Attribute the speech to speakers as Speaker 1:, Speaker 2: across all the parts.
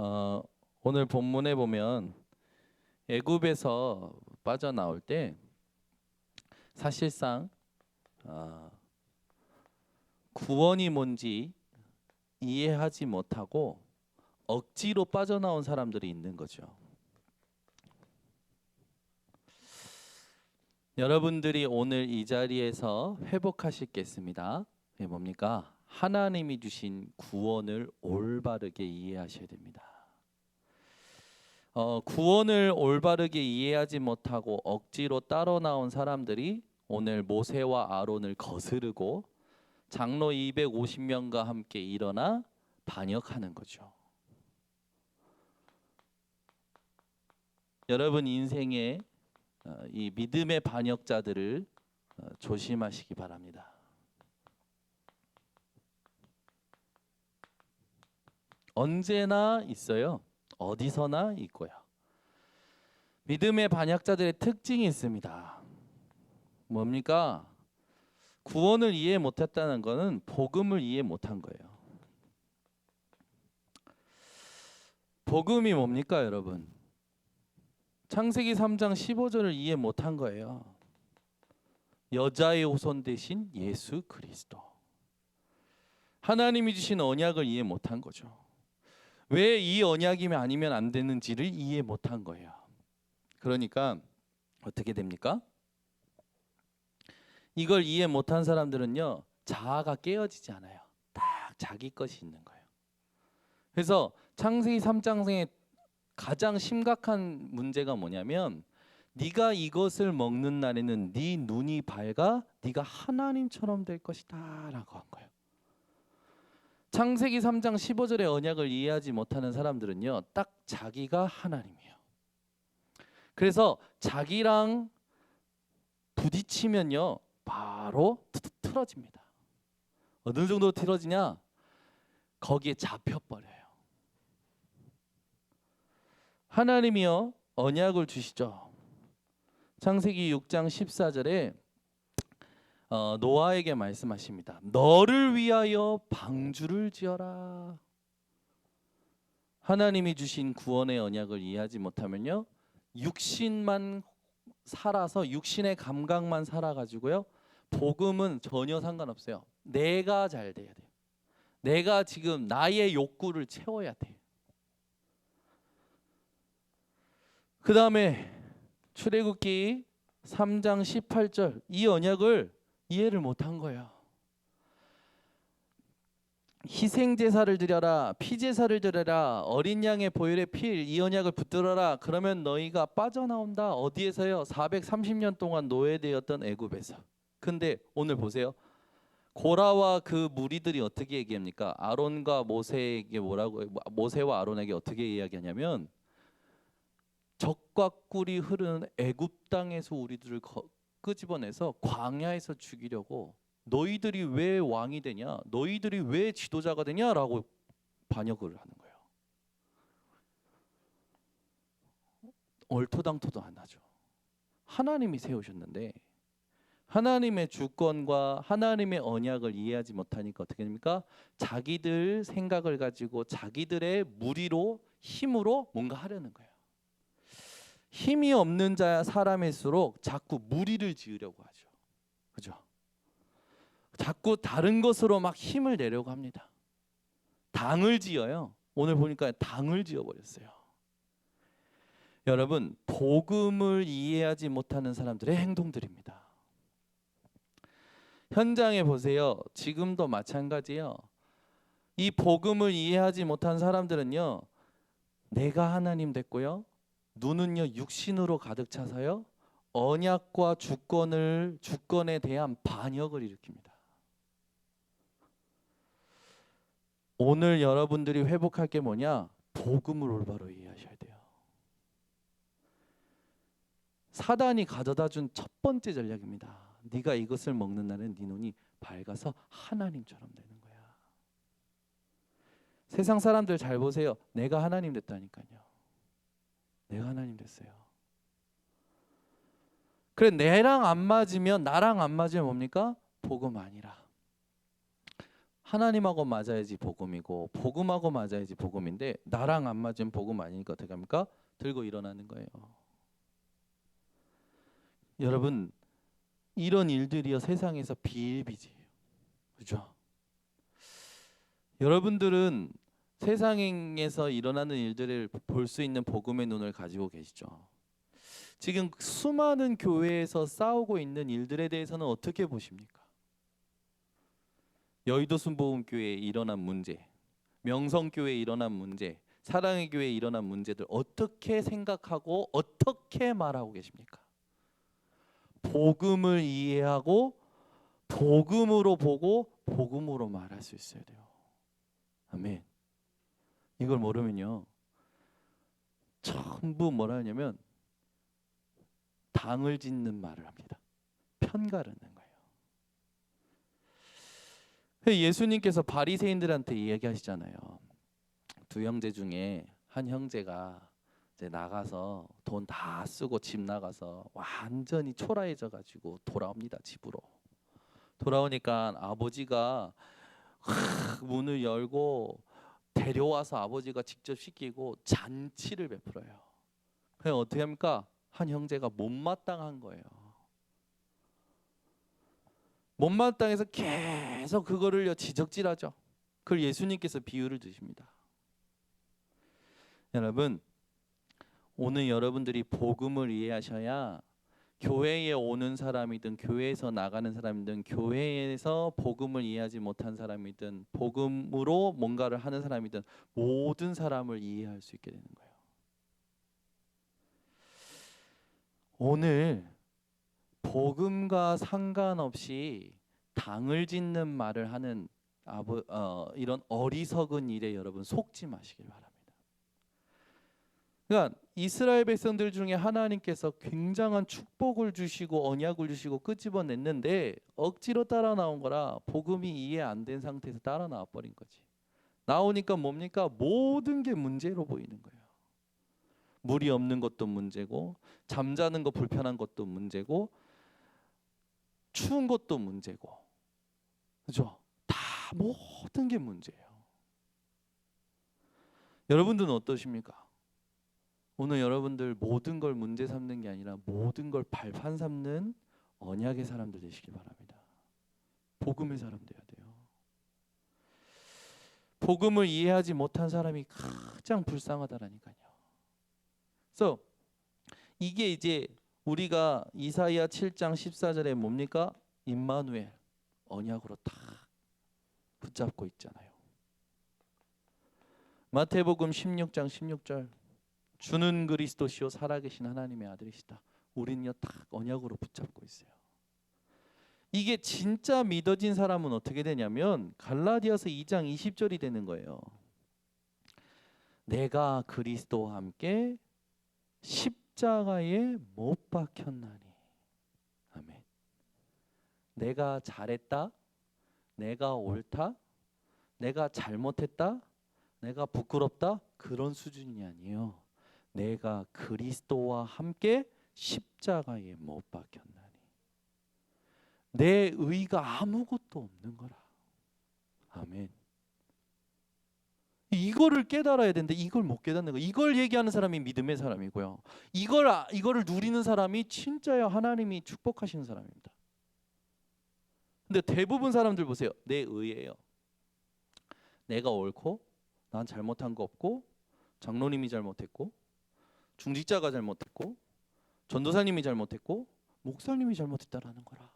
Speaker 1: 어, 오늘 본문에 보면 애굽에서 빠져나올 때 사실상 어, 구원이 뭔지 이해하지 못하고 억지로 빠져나온 사람들이 있는 거죠. 여러분들이 오늘 이 자리에서 회복하시겠습니다. 그게 뭡니까? 하나님이 주신 구원을 올바르게 이해하셔야 됩니다. 구원을 올바르게 이해하지 못하고 억지로 따라 나온 사람들이 오늘 모세와 아론을 거스르고 장로 250명과 함께 일어나 반역하는 거죠. 여러분 인생에 이 믿음의 반역자들을 조심하시기 바랍니다. 언제나 있어요. 어디서나 있고요. 믿음의 반역자들의 특징이 있습니다. 뭡니까? 구원을 이해 못했다는 것은 복음을 이해 못한 거예요. 복음이 뭡니까, 여러분? 창세기 3장 15절을 이해 못한 거예요. 여자의 후손 대신 예수 그리스도. 하나님이 주신 언약을 이해 못한 거죠. 왜 이 언약이면 아니면 안 되는지를 이해 못한 거예요. 그러니까 어떻게 됩니까? 이걸 이해 못한 사람들은요, 자아가 깨어지지 않아요. 딱 자기 것이 있는 거예요. 그래서 창세기 3장의 가장 심각한 문제가 뭐냐면, 네가 이것을 먹는 날에는 네 눈이 밝아 네가 하나님처럼 될 것이다 라고 한 거예요. 창세기 3장 15절의 언약을 이해하지 못하는 사람들은요, 딱 자기가 하나님이에요. 그래서 자기랑 부딪히면요 바로 틀어집니다. 어느 정도 틀어지냐? 거기에 잡혀버려요. 하나님이요 언약을 주시죠. 창세기 6장 14절에 노아에게 말씀하십니다. 너를 위하여 방주를 지어라. 하나님이 주신 구원의 언약을 이해하지 못하면요, 육신만 살아서 육신의 감각만 살아가지고요, 복음은 전혀 상관없어요. 내가 잘 돼야 돼요. 내가 지금 나의 욕구를 채워야 돼요. 그 다음에 출애굽기 3장 18절 이 언약을 이해를 못한 거예요. 희생 제사를 드려라, 피 제사를 드려라, 어린 양의 보혈의 필 이 언약을 붙들어라. 그러면 너희가 빠져나온다. 어디에서요? 430년 동안 노예되었던 애굽에서. 근데 오늘 보세요. 고라와 그 무리들이 어떻게 얘기합니까? 아론과 모세에게 뭐라고, 모세와 아론에게 어떻게 이야기하냐면, 적과 꿀이 흐르는 애굽 땅에서 우리들을 끄집어내서 광야에서 죽이려고, 너희들이 왜 왕이 되냐? 너희들이 왜 지도자가 되냐라고 반역을 하는 거예요. 얼토당토도 안 하죠. 하나님이 세우셨는데 하나님의 주권과 하나님의 언약을 이해하지 못하니까 어떻게 됩니까? 자기들 생각을 가지고 자기들의 무리로 힘으로 뭔가 하려는 거예요. 힘이 없는 자 사람일수록 자꾸 무리를 지으려고 하죠. 그죠? 자꾸 다른 것으로 막 힘을 내려고 합니다. 당을 지어요. 오늘 보니까 당을 지어버렸어요. 여러분, 복음을 이해하지 못하는 사람들의 행동들입니다. 현장에 보세요. 지금도 마찬가지예요. 이 복음을 이해하지 못한 사람들은요, 내가 하나님 됐고요, 눈은요 육신으로 가득 차서요, 언약과 주권에 대한 반역을 일으킵니다. 오늘 여러분들이 회복할 게 뭐냐? 복음을 올바로 이해하셔야 돼요. 사단이 가져다 준 첫 번째 전략입니다. 네가 이것을 먹는 날엔 네 눈이 밝아서 하나님처럼 되는 거야. 세상 사람들 잘 보세요. 내가 하나님 됐다니까요. 내가 하나님 됐어요. 그래, 나랑 안 맞으면 뭡니까? 복음 아니라. 하나님하고 맞아야지 복음이고 복음하고 맞아야지 복음인데 나랑 안 맞으면 복음 아니니까 어떻게 합니까? 들고 일어나는 거예요. 여러분 이런 일들이요 세상에서 비일비재해요. 그렇죠? 여러분들은 세상에서 일어나는 일들을 볼 수 있는 복음의 눈을 가지고 계시죠. 지금 수많은 교회에서 싸우고 있는 일들에 대해서는 어떻게 보십니까? 여의도 순복음교회에 일어난 문제, 명성교회에 일어난 문제, 사랑의 교회에 일어난 문제들 어떻게 생각하고 어떻게 말하고 계십니까? 복음을 이해하고 복음으로 보고 복음으로 말할 수 있어야 돼요. 아멘. 이걸 모르면요 전부 뭐라 하냐면 당을 짓는 말을 합니다. 편가르는 거예요. 예수님께서 바리새인들한테 이야기하시잖아요. 두 형제 중에 한 형제가 이제 나가서 돈 다 쓰고 집 나가서 완전히 초라해져 가지고 돌아옵니다. 집으로. 돌아오니까 아버지가 문을 열고 데려와서 아버지가 직접 시키고 잔치를 베풀어요. 그냥 어떻게 합니까? 한 형제가 못마땅한 거예요. 못마땅해서 계속 그거를 지적질하죠. 그걸 예수님께서 비유를 드십니다. 여러분 오늘 여러분들이 복음을 이해하셔야 교회에 오는 사람이든 교회에서 나가는 사람이든 교회에서 복음을 이해하지 못한 사람이든 복음으로 뭔가를 하는 사람이든 모든 사람을 이해할 수 있게 되는 거예요. 오늘 복음과 상관없이 당을 짓는 말을 하는 이런 어리석은 일에 여러분 속지 마시길 바랍니다. 그러니까 이스라엘 백성들 중에 하나님께서 굉장한 축복을 주시고 언약을 주시고 끄집어냈는데 억지로 따라 나온 거라 복음이 이해 안 된 상태에서 따라 나와 버린 거지. 나오니까 뭡니까? 모든 게 문제로 보이는 거예요. 물이 없는 것도 문제고 잠자는 거 불편한 것도 문제고 추운 것도 문제고 그죠? 다 모든 게 문제예요. 여러분들은 어떠십니까? 오늘 여러분들 모든 걸 문제 삼는 게 아니라 모든 걸 발판 삼는 언약의 사람들 되시기 바랍니다. 복음의 사람 돼야 돼요. 복음을 이해하지 못한 사람이 가장 불쌍하다라니까요. 그래서 이게 이제 우리가 이사야 7장 14절에 뭡니까? 임마누엘 언약으로 딱 붙잡고 있잖아요. 마태복음 16장 16절 주는 그리스도시요 살아계신 하나님의 아들이시다. 우리는요 딱 언약으로 붙잡고 있어요. 이게 진짜 믿어진 사람은 어떻게 되냐면 갈라디아서 2장 20절이 되는 거예요. 내가 그리스도와 함께 십자가에 못 박혔나니. 아멘. 내가 잘했다, 내가 옳다, 내가 잘못했다, 내가 부끄럽다 그런 수준이 아니에요. 내가 그리스도와 함께 십자가에 못 박혔나니. 내 의가 아무것도 없는 거라. 아멘. 이거를 깨달아야 되는데 이걸 못 깨닫는 거. 이걸 얘기하는 사람이 믿음의 사람이고요. 이거를 누리는 사람이 진짜야 하나님이 축복하시는 사람입니다. 근데 대부분 사람들 보세요. 내 의예요. 내가 옳고 난 잘못한 거 없고 장로님이 잘못했고 중직자가 잘못했고 전도사님이 잘못했고 목사님이 잘못했다라는 거라.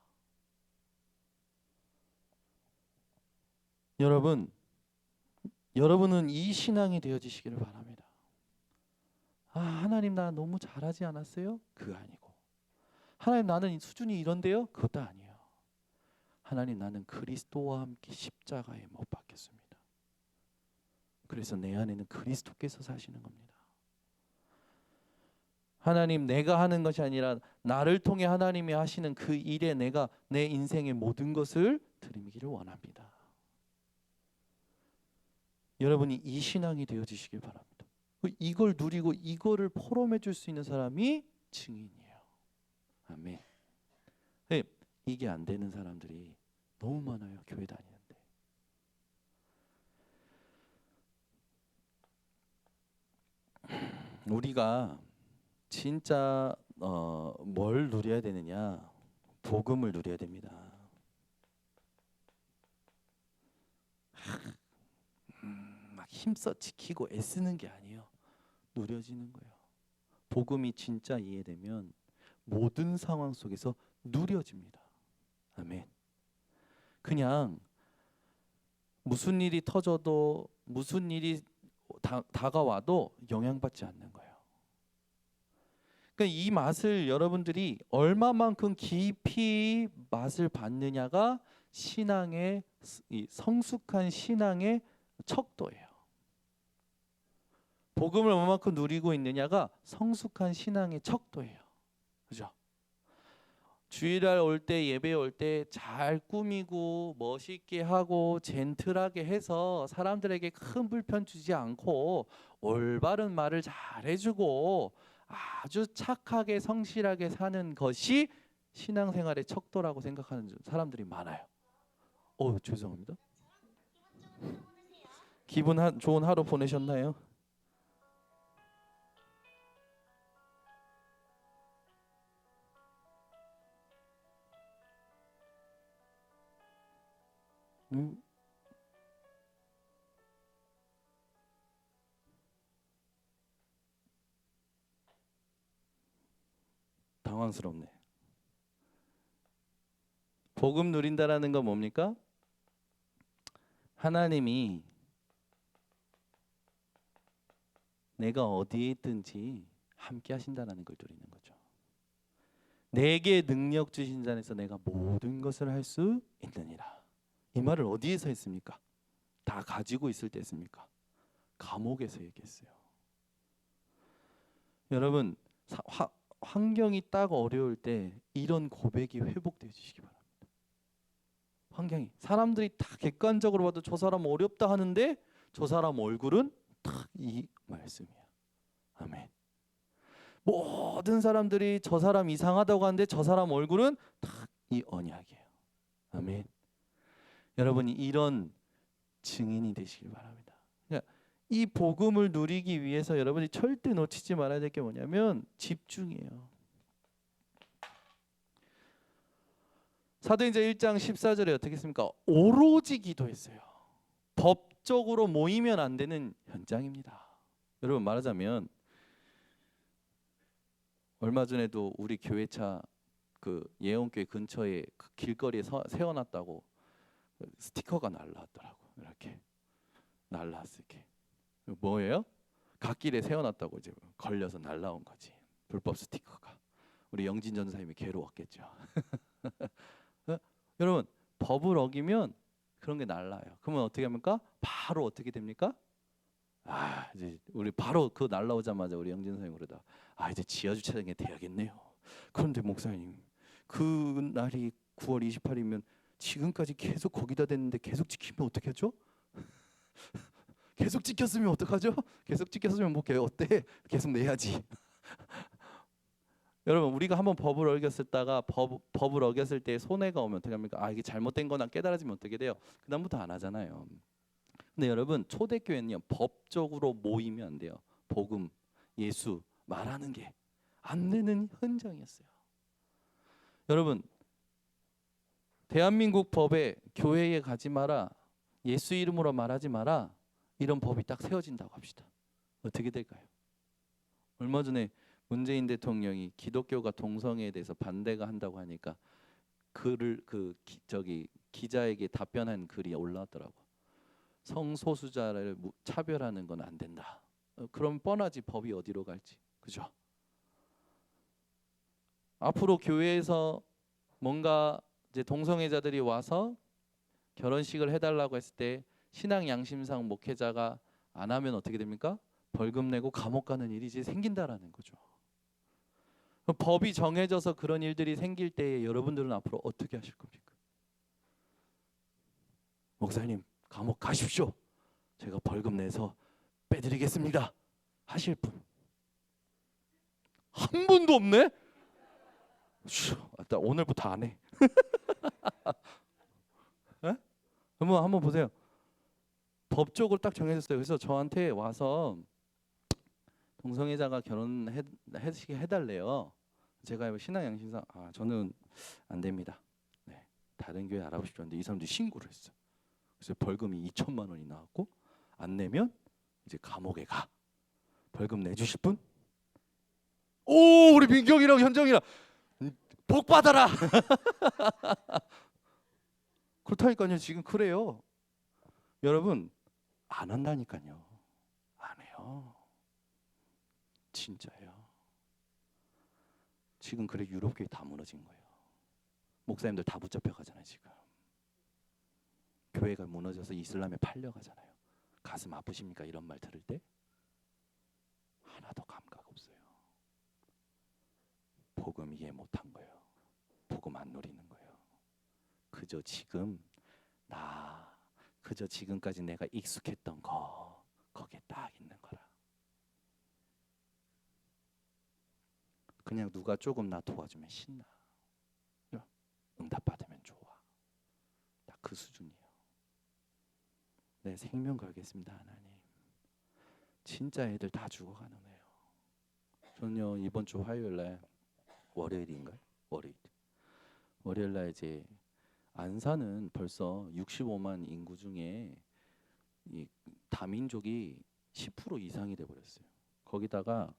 Speaker 1: 여러분은 이 신앙이 되어지시기를 바랍니다. 아, 하나님 나 너무 잘하지 않았어요? 그거 아니고 하나님 나는 수준이 이런데요? 그것도 아니에요. 하나님 나는 그리스도와 함께 십자가에 못 박혔습니다. 그래서 내 안에는 그리스도께서 사시는 겁니다. 하나님 내가 하는 것이 아니라 나를 통해 하나님이 하시는 그 일에 내가 내 인생의 모든 것을 드리기를 원합니다. 여러분이 이 신앙이 되어지시길 바랍니다. 이걸 누리고 이거를 포럼해 줄 수 있는 사람이 증인이에요. 아멘. 네, 이게 안 되는 사람들이 너무 많아요. 교회 다니는데. 우리가 진짜 뭘 누려야 되느냐? 복음을 누려야 됩니다. 막 힘써 지키고 애쓰는 게 아니에요. 누려지는 거예요. 복음이 진짜 이해되면 모든 상황 속에서 누려집니다. 아멘. 그냥 무슨 일이 터져도 무슨 일이 다가와도 영향받지 않는 거예요. 그러니까 이 맛을 여러분들이 얼마만큼 깊이 맛을 받느냐가 신앙의 이 성숙한 신앙의 척도예요. 복음을 얼마만큼 누리고 있느냐가 성숙한 신앙의 척도예요. 그죠? 주일날 올 때 예배 올 때 잘 꾸미고 멋있게 하고 젠틀하게 해서 사람들에게 큰 불편 주지 않고 올바른 말을 잘 해주고 아주 착하게 성실하게 사는 것이 신앙생활의 척도라고 생각하는 사람들이 많아요. 죄송합니다. 기분 좋은 하루 보내셨나요? 당황스럽네. 복음 누린다라는 건 뭡니까? 하나님이 내가 어디에 있든지 함께 하신다는 걸 누리는 거죠. 내게 능력 주신 자에서 내가 모든 것을 할 수 있느니라. 이 말을 어디에서 했습니까? 다 가지고 있을 때 했습니까? 감옥에서 얘기했어요. 여러분 환경이 딱 어려울 때 이런 고백이 회복되어 주시기 바랍니다. 환경이 사람들이 다 객관적으로 봐도 저 사람 어렵다 하는데 저 사람 얼굴은 딱 이 말씀이야. 아멘. 모든 사람들이 저 사람 이상하다고 하는데 저 사람 얼굴은 딱 이 언약이에요. 아멘. 여러분이 이런 증인이 되시길 바랍니다. 그러니까 이 복음을 누리기 위해서 여러분이 절대 놓치지 말아야 될 게 뭐냐면 집중이에요. 사도행전 1장 14절에 어떻게 했습니까? 오로지 기도했어요. 법적으로 모이면 안 되는 현장입니다. 여러분 말하자면 얼마 전에도 우리 교회차 그 예원교회 근처에 그 길거리에 세워놨다고 스티커가 날라왔더라고. 이렇게 날라왔어. 이렇게 뭐예요? 갓길에 세워놨다고 이제 걸려서 날라온 거지. 불법 스티커가. 우리 영진 전사님이 괴로웠겠죠. 여러분 법을 어기면 그런 게 날라요. 그러면 어떻게 합니까? 바로 어떻게 됩니까? 이제 우리 바로 그 날라오자마자 우리 영진 선생님 그러다 이제 지하 주차장에 대야겠네요. 그런데 목사님 그 날이 9월 28일이면 지금까지 계속 거기다 댔는데 계속 지키면 어떻게 하죠? 계속 지켰으면 어떡하죠? 계속 지켰으면 뭐 어때? 계속 내야지. 여러분 우리가 한번 법을 어겼다가 법을 어겼을 때 손해가 오면 어떻게 합니까? 이게 잘못된 거나 깨달아지면 어떻게 돼요? 그다음부터 안 하잖아요. 근데 여러분 초대교회는요 법적으로 모이면 안 돼요. 복음, 예수 말하는 게 안 되는 현장이었어요. 여러분 대한민국 법에 교회에 가지 마라, 예수 이름으로 말하지 마라 이런 법이 딱 세워진다고 합시다. 어떻게 될까요? 얼마 전에 문재인 대통령이 기독교가 동성애에 대해서 반대가 한다고 하니까 글을 기자에게 답변한 글이 올라왔더라고. 성소수자를 차별하는 건 안 된다. 그럼 뻔하지 법이 어디로 갈지. 그죠? 앞으로 교회에서 뭔가 이제 동성애자들이 와서 결혼식을 해달라고 했을 때 신앙 양심상 목회자가 안 하면 어떻게 됩니까? 벌금 내고 감옥 가는 일이 이제 생긴다라는 거죠. 법이 정해져서 그런 일들이 생길 때에 여러분들은 앞으로 어떻게 하실 겁니까? 목사님 감옥 가십시오. 제가 벌금 내서 빼드리겠습니다. 하실 분? 한 분도 없네? 일단 오늘부터 안 해. 네? 한번 보세요. 법적으로 딱 정해졌어요. 그래서 저한테 와서 동성애자가 해달래요. 제가 신앙 양심상 저는 안 됩니다. 네, 다른 교회 알아보십시오. 근데 이 사람들이 신고를 했어. 그래서 벌금이 2천만 원이 나왔고 안 내면 이제 감옥에 가. 벌금 내주실 분? 오, 우리 민경이랑 현정이랑 복 받아라. 그렇다니까요. 지금 그래요. 여러분 안 한다니까요. 안 해요. 진짜예요. 지금 그래 유럽 교회 다 무너진 거예요. 목사님들 다 붙잡혀 가잖아요. 지금 교회가 무너져서 이슬람에 팔려가잖아요. 가슴 아프십니까? 이런 말 들을 때 하나도 감각 없어요. 복음 이해 못한 거예요. 복음 안 누리는 거예요. 그저 지금까지 내가 익숙했던 거 거기에 딱 있는 거라. 그냥 누가 조금 나 도와주면 신나. 응답 받으면 좋아. 딱 그 수준이에요. 내 생명 걸겠습니다, 하나님. 진짜 애들 다 죽어가는 애요. 저는요 이번 주 화요일날 월요일인가요? 월요일날 이제 안산은 벌써 65만 인구 중에 이 다민족이 10% 이상이 돼 버렸어요. 거기다가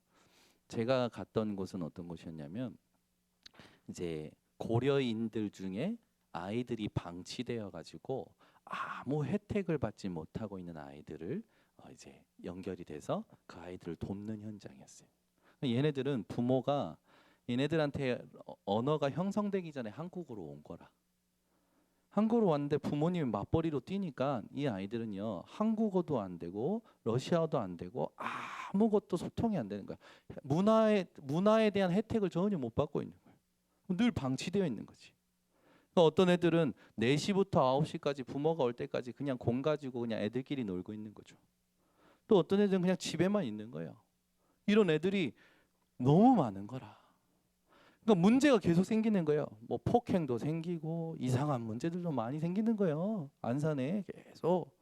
Speaker 1: 제가 갔던 곳은 어떤 곳이었냐면 이제 고려인들 중에 아이들이 방치되어 가지고 아무 혜택을 받지 못하고 있는 아이들을 이제 연결이 돼서 그 아이들을 돕는 현장이었어요. 얘네들은 부모가 얘네들한테 언어가 형성되기 전에 한국으로 온 거라. 한국으로 왔는데 부모님이 맞벌이로 뛰니까 이 아이들은요 한국어도 안 되고 러시아어도 안 되고 아무것도 소통이 안 되는 거야. 문화에 대한 혜택을 전혀 못 받고 있는 거야. 늘 방치되어 있는 거지. 어떤 애들은 4시부터 9시까지 부모가 올 때까지 그냥 공 가지고 그냥 애들끼리 놀고 있는 거죠. 또 어떤 애들은 그냥 집에만 있는 거예요. 이런 애들이 너무 많은 거라. 그러니까 문제가 계속 생기는 거예요. 뭐 폭행도 생기고 이상한 문제들도 많이 생기는 거예요. 안산에 계속.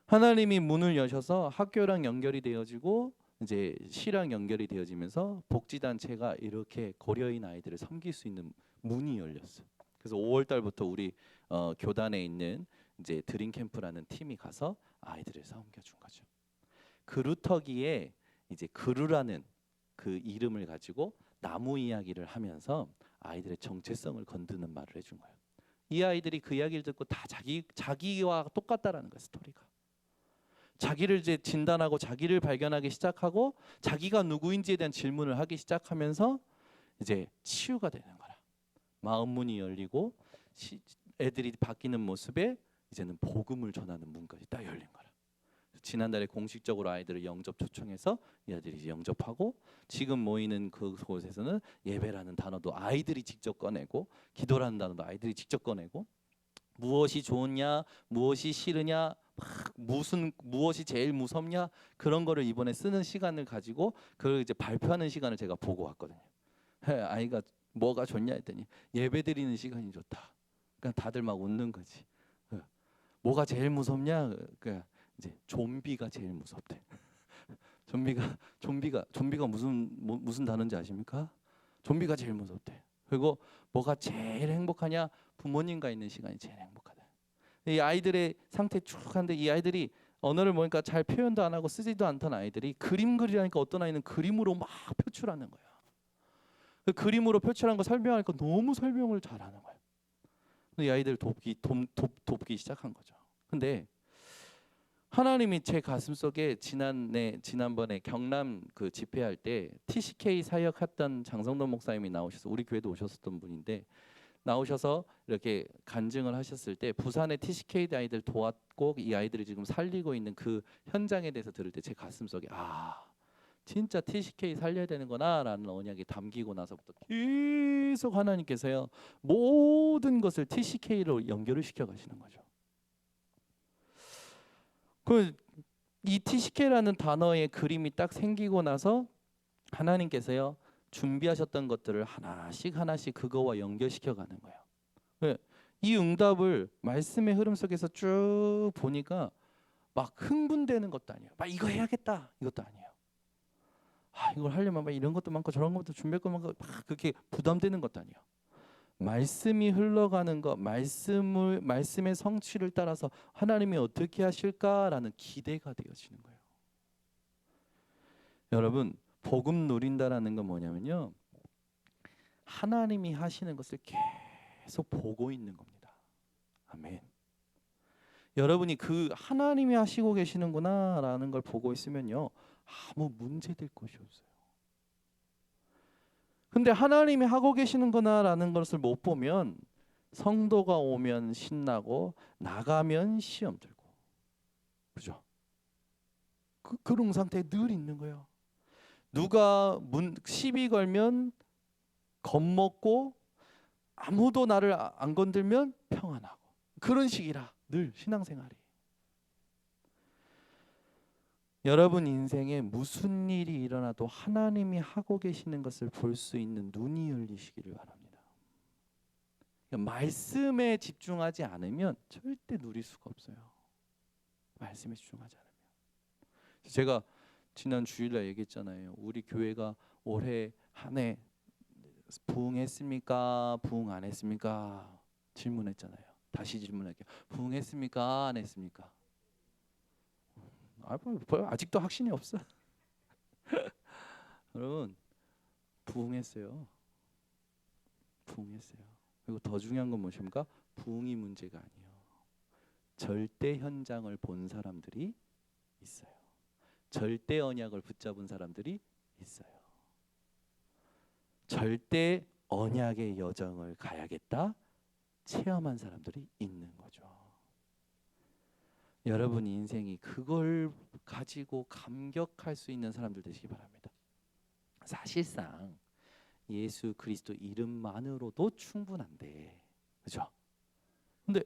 Speaker 1: 하나님이 문을 여셔서 학교랑 연결이 되어지고 이제 시랑 연결이 되어지면서 복지단체가 이렇게 고려인 아이들을 섬길 수 있는 문이 열렸어요. 그래서 5월 달부터 우리 교단에 있는 이제 드림 캠프라는 팀이 가서 아이들을 섬겨준 거죠. 그루터기에 이제 그루라는 그 이름을 가지고 나무 이야기를 하면서 아이들의 정체성을 건드는 말을 해준 거예요. 이 아이들이 그 이야기를 듣고 다 자기와 똑같다라는 거예요. 스토리가. 자기를 이제 진단하고 자기를 발견하기 시작하고 자기가 누구인지에 대한 질문을 하기 시작하면서 이제 치유가 되는 거라. 마음 문이 열리고 애들이 바뀌는 모습에 이제는 복음을 전하는 문까지 딱 열린 거라. 지난달에 공식적으로 아이들을 영접 초청해서 이 아이들이 이제 영접하고 지금 모이는 그곳에서는 예배라는 단어도 아이들이 직접 꺼내고 기도라는 단어도 아이들이 직접 꺼내고 무엇이 좋으냐 무엇이 싫으냐 무엇이 제일 무섭냐 그런 거를 이번에 쓰는 시간을 가지고 그걸 이제 발표하는 시간을 제가 보고 왔거든요. 아이가 뭐가 좋냐 했더니 예배 드리는 시간이 좋다. 그러니까 다들 막 웃는 거지. 뭐가 제일 무섭냐? 그러니까 이제 좀비가 제일 무섭대. 좀비가 무슨 단어인지 아십니까? 좀비가 제일 무섭대. 그리고 뭐가 제일 행복하냐? 부모님과 있는 시간이 제일 행복하다. 이 아이들의 상태 쭉 하는데 이 아이들이 언어를 모르니까 잘 표현도 안 하고 쓰지도 않던 아이들이 그림 그리라니까 어떤 아이는 그림으로 막 표출하는 거야. 그 그림으로 표출한 거 설명하니까 너무 설명을 잘하는 거야. 이 아이들 돕기 시작한 거죠. 근데 하나님이 제 가슴속에 지난번에 경남 그 집회할 때 TCK 사역했던 장성돈 목사님이 나오셔서 우리 교회도 오셨었던 분인데 나오셔서 이렇게 간증을 하셨을 때 부산의 TCK 아이들 도왔고 이 아이들이 지금 살리고 있는 그 현장에 대해서 들을 때 제 가슴속에 진짜 TCK 살려야 되는구나라는 언약이 담기고 나서부터 계속 하나님께서요 모든 것을 TCK로 연결을 시켜 가시는 거죠. 이 TCK라는 단어의 그림이 딱 생기고 나서 하나님께서요 준비하셨던 것들을 하나씩 그거와 연결시켜 가는 거예요. 이 응답을 말씀의 흐름 속에서 쭉 보니까 막 흥분되는 것도 아니에요. 막 이거 해야겠다 이것도 아니에요. 이걸 하려면 막 이런 것도 많고 저런 것도 준비할 것 많고 막 그렇게 부담되는 것도 아니에요. 말씀이 흘러가는 것, 말씀의 성취를 따라서 하나님이 어떻게 하실까라는 기대가 되어지는 거예요. 여러분, 복음 누린다라는 건 뭐냐면요, 하나님이 하시는 것을 계속 보고 있는 겁니다. 아멘. 여러분이 그 하나님이 하시고 계시는구나라는 걸 보고 있으면요, 아무 문제될 것이 없어요. 근데 하나님이 하고 계시는구나라는 것을 못 보면 성도가 오면 신나고 나가면 시험 들고, 그죠? 그런 상태에 늘 있는 거예요. 누가 시비 걸면 겁먹고 아무도 나를 안 건들면 평안하고, 그런 식이라 늘 신앙생활이. 여러분 인생에 무슨 일이 일어나도 하나님이 하고 계시는 것을 볼 수 있는 눈이 열리시기를 바랍니다. 말씀에 집중하지 않으면 절대 누릴 수가 없어요. 말씀에 집중하지 않으면. 제가 지난 주일날 얘기했잖아요. 우리 교회가 올해 한 해 부흥했습니까? 부흥 안 했습니까? 질문했잖아요. 다시 질문할게요. 부흥했습니까? 안 했습니까? 아직도 확신이 없어. 여러분, 부흥했어요. 부흥했어요. 그리고 더 중요한 건 무엇입니까? 부흥이 문제가 아니에요. 절대 현장을 본 사람들이 있어요. 절대 언약을 붙잡은 사람들이 있어요. 절대 언약의 여정을 가야겠다 체험한 사람들이 있는 거죠. 여러분 인생이 그걸 가지고 감격할 수 있는 사람들 되시기 바랍니다. 사실상 예수 그리스도 이름만으로도 충분한데, 그렇죠? 근데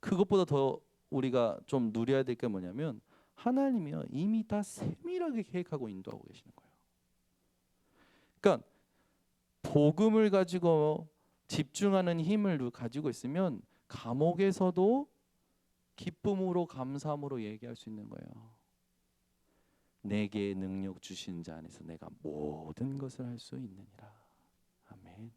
Speaker 1: 그것보다 더 우리가 좀 누려야 될 게 뭐냐면, 하나님이요 이미 다 세밀하게 계획하고 인도하고 계시는 거예요. 그러니까 복음을 가지고 집중하는 힘을 가지고 있으면 감옥에서도 기쁨으로 감사함으로 얘기할 수 있는 거예요. 내게 능력 주신 자 안에서 내가 모든 것을 할 수 있느니라. 아멘.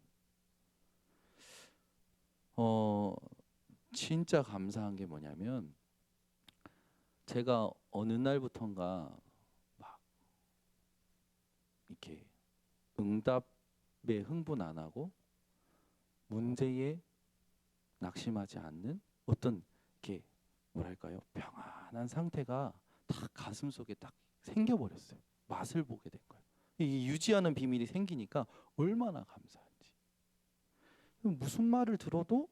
Speaker 1: 진짜 감사한 게 뭐냐면, 제가 어느 날부턴가 막 이렇게 응답에 흥분 안 하고 문제에 낙심하지 않는 어떤 이렇게 뭐랄까요, 평안한 상태가 딱 가슴 속에 딱 생겨버렸어요. 맛을 보게 된 거예요. 이 유지하는 비밀이 생기니까 얼마나 감사한지. 무슨 말을 들어도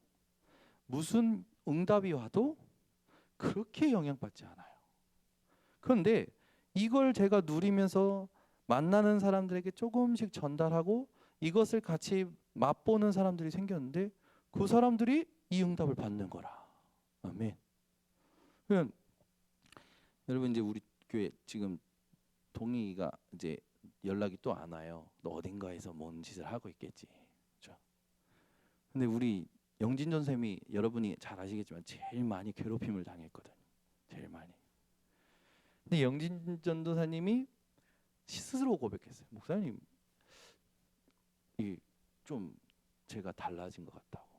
Speaker 1: 무슨 응답이 와도 그렇게 영향받지 않아요. 그런데 이걸 제가 누리면서 만나는 사람들에게 조금씩 전달하고 이것을 같이 맛보는 사람들이 생겼는데, 그 사람들이 이 응답을 받는 거라. 아멘. 그러면 여러분, 이제 우리 교회 지금 동희가 이제 연락이 또 안 와요. 너 어딘가에서 뭔 짓을 하고 있겠지. 그렇죠? 근데 우리 영진 전쌤이 여러분이 잘 아시겠지만 제일 많이 괴롭힘을 당했거든요. 제일 많이. 근데 영진 전도사님이 스스로 고백했어요. 목사님, 이 좀 제가 달라진 것 같다고.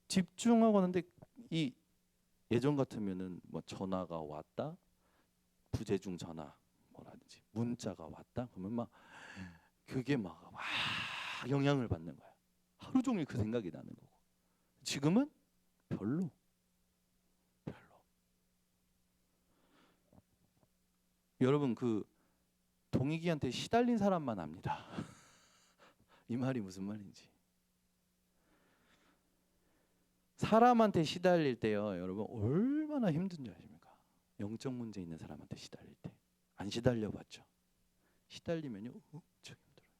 Speaker 1: 집중하고 하는데, 이 예전 같으면은 뭐 전화가 왔다, 부재중 전화 뭐라든지 문자가 왔다 그러면 막 그게 막 영향을 받는 거야. 하루 종일 그 생각이 나는 거고. 지금은 별로. 여러분, 그 동익이한테 시달린 사람만 압니다. 이 말이 무슨 말인지. 사람한테 시달릴 때요, 여러분 얼마나 힘든지 아십니까? 영적 문제 있는 사람한테 시달릴 때. 안 시달려봤죠? 시달리면요 엄청 힘들어요.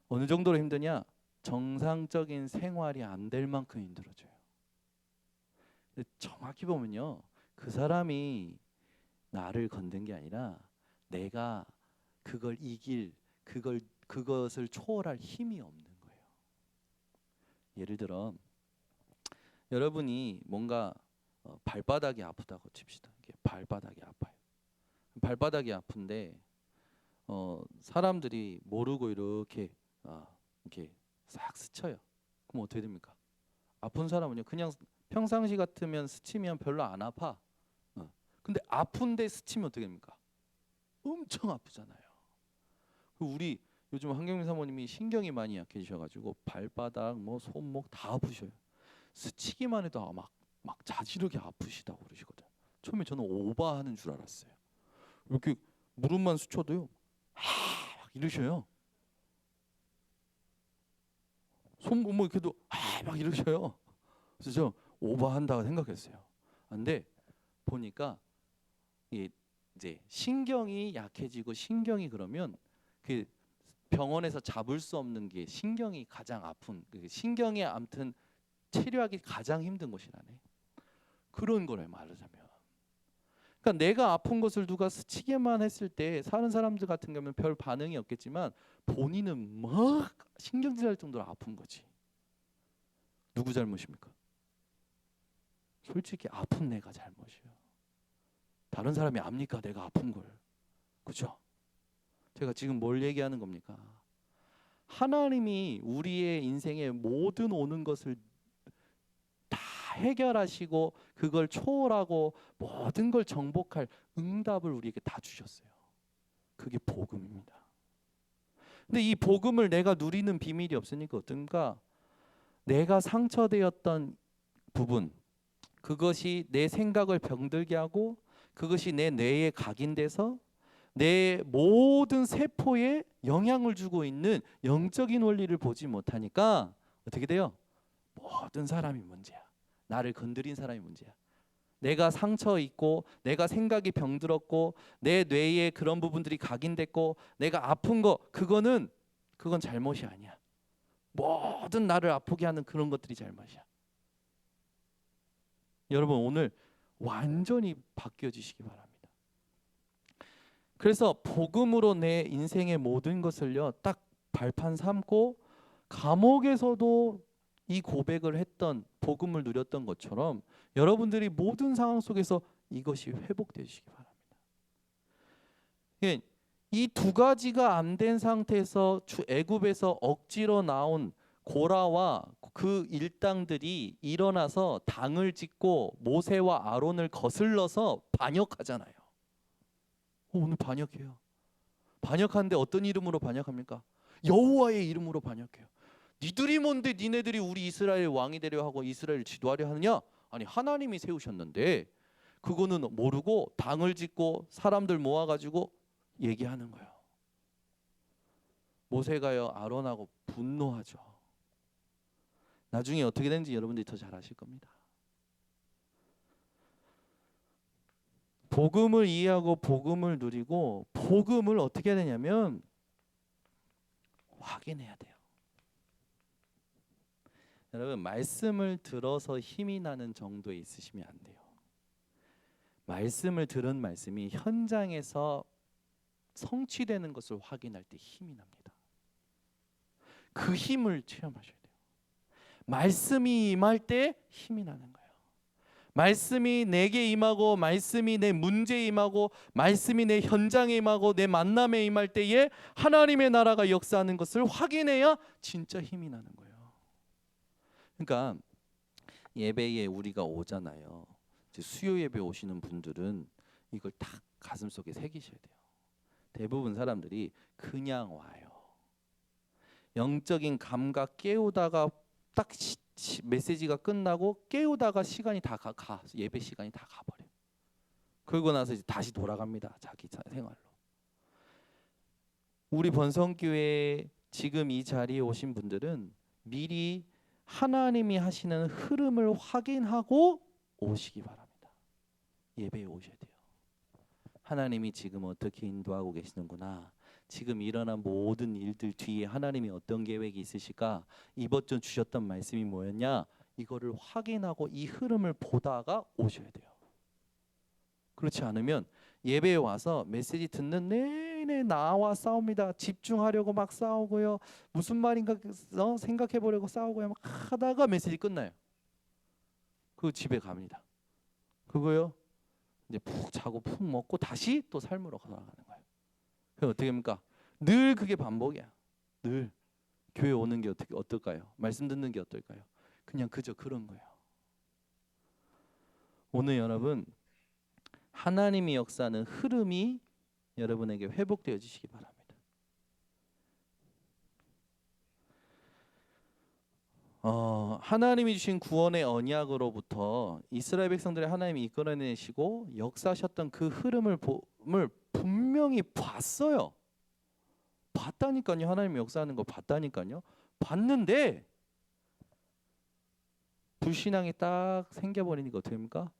Speaker 1: 어느 정도로 힘드냐? 정상적인 생활이 안 될 만큼 힘들어져요. 근데 정확히 보면요, 그 사람이 나를 건든 게 아니라 내가 그걸 이길, 그것을 초월할 힘이 없는 거예요. 예를 들어 여러분이 뭔가 발바닥이 아프다고 칩시다. 이게 발바닥이 아파요. 발바닥이 아픈데 사람들이 모르고 이렇게 싹 스쳐요. 그럼 어떻게 됩니까? 아픈 사람은요 그냥 평상시 같으면 스치면 별로 안 아파. 근데 아픈데 스치면 어떻게 됩니까? 엄청 아프잖아요. 우리 요즘 한경민 사모님이 신경이 많이 약해지셔가지고 발바닥 뭐 손목 다 아프셔요. 스치기만 해도 막 자지르게 아프시다고 그러시거든. 처음에 저는 오바하는 줄 알았어요. 이렇게 무릎만 스쳐도요 막 이러셔요. 손목 뭐 이렇게도 막 이러셔요. 그래서 저 오바한다고 생각했어요. 근데 보니까 이제 신경이 약해지고 신경이 그러면 그 병원에서 잡을 수 없는 게 신경이 가장 아픈 신경이 아무튼 치료하기 가장 힘든 곳이라네. 그런 거래 말하자면. 그러니까 내가 아픈 것을 누가 스치게만 했을 때 사는 사람들 같은 경우는 별 반응이 없겠지만 본인은 막 신경질 날 정도로 아픈 거지. 누구 잘못입니까? 솔직히 아픈 내가 잘못이에요. 다른 사람이 압니까? 내가 아픈 걸. 그렇죠? 제가 지금 뭘 얘기하는 겁니까? 하나님이 우리의 인생에 모든 오는 것을 다 해결하시고 그걸 초월하고 모든 걸 정복할 응답을 우리에게 다 주셨어요. 그게 복음입니다. 근데 이 복음을 내가 누리는 비밀이 없으니까 어떤가? 내가 상처되었던 부분, 그것이 내 생각을 병들게 하고 그것이 내 뇌에 각인돼서 내 모든 세포에 영향을 주고 있는 영적인 원리를 보지 못하니까 어떻게 돼요? 모든 사람이 문제야. 나를 건드린 사람이 문제야. 내가 상처 있고 내가 생각이 병들었고 내 뇌에 그런 부분들이 각인됐고 내가 아픈 거 그건 잘못이 아니야. 모든 나를 아프게 하는 그런 것들이 잘못이야. 여러분 오늘 완전히 바뀌어지시기 바랍니다. 그래서 복음으로 내 인생의 모든 것을요 딱 발판 삼고 감옥에서도 이 고백을 했던 복음을 누렸던 것처럼 여러분들이 모든 상황 속에서 이것이 회복되시기 바랍니다. 이 두 가지가 안 된 상태에서 애굽에서 억지로 나온 고라와 그 일당들이 일어나서 당을 짓고 모세와 아론을 거슬러서 반역하잖아요. 오늘 반역해요. 반역하는데 어떤 이름으로 반역합니까? 여호와의 이름으로 반역해요. 니들이 뭔데 니네들이 우리 이스라엘 왕이 되려 하고 이스라엘 지도하려 하느냐? 아니 하나님이 세우셨는데 그거는 모르고 당을 짓고 사람들 모아가지고 얘기하는 거예요. 모세가요 아론하고 분노하죠. 나중에 어떻게 되는지 여러분들이 더 잘 아실 겁니다. 복음을 이해하고 복음을 누리고 복음을 어떻게 해야 되냐면 확인해야 돼요. 여러분 말씀을 들어서 힘이 나는 정도에 있으시면 안 돼요. 말씀을 들은 말씀이 현장에서 성취되는 것을 확인할 때 힘이 납니다. 그 힘을 체험하셔야 돼요. 말씀이 임할 때 힘이 나는 거예요. 말씀이 내게 임하고 말씀이 내 문제에 임하고 말씀이 내 현장에 임하고 내 만남에 임할 때에 하나님의 나라가 역사하는 것을 확인해야 진짜 힘이 나는 거예요. 그러니까 예배에 우리가 오잖아요. 수요 예배 오시는 분들은 이걸 딱 가슴속에 새기셔야 돼요. 대부분 사람들이 그냥 와요. 영적인 감각 깨우다가 딱 메시지가 끝나고 깨우다가 시간이 다 가 예배 시간이 다 가버려. 그러고 나서 이제 다시 돌아갑니다. 자기 생활로. 우리 번성교회 지금 이 자리에 오신 분들은 미리 하나님이 하시는 흐름을 확인하고 오시기 바랍니다. 예배에 오셔야 돼요. 하나님이 지금 어떻게 인도하고 계시는구나. 지금 일어난 모든 일들 뒤에 하나님이 어떤 계획이 있으실까? 이번 주 주셨던 말씀이 뭐였냐? 이거를 확인하고 이 흐름을 보다가 오셔야 돼요. 그렇지 않으면 예배에 와서 메시지 듣는 내내 나와 싸웁니다. 집중하려고 막 싸우고요. 무슨 말인가 생각해 보려고 싸우고요. 막 하다가 메시지 끝나요. 그 집에 갑니다. 그거요. 이제 푹 자고 푹 먹고 다시 또 삶으로 돌아가는 거예요. 그럼 어떻게 합니까? 늘 그게 반복이야. 늘 교회 오는 게 어떨까요? 말씀 듣는 게 어떨까요? 그냥 그저 그런 거예요. 오늘 여러분 하나님의 역사는 흐름이 여러분에게 회복되어지시기 바랍니다. 하나님이 주신 구원의 언약으로부터 이스라엘 백성들의 하나님이 이끌어내시고 역사하셨던 그 흐름을 분명히 봤어요. 봤다니까요. 하나님이 역사하는 거 봤다니까요. 봤는데 불신앙이 딱 생겨버리니까 어떻게 합니까?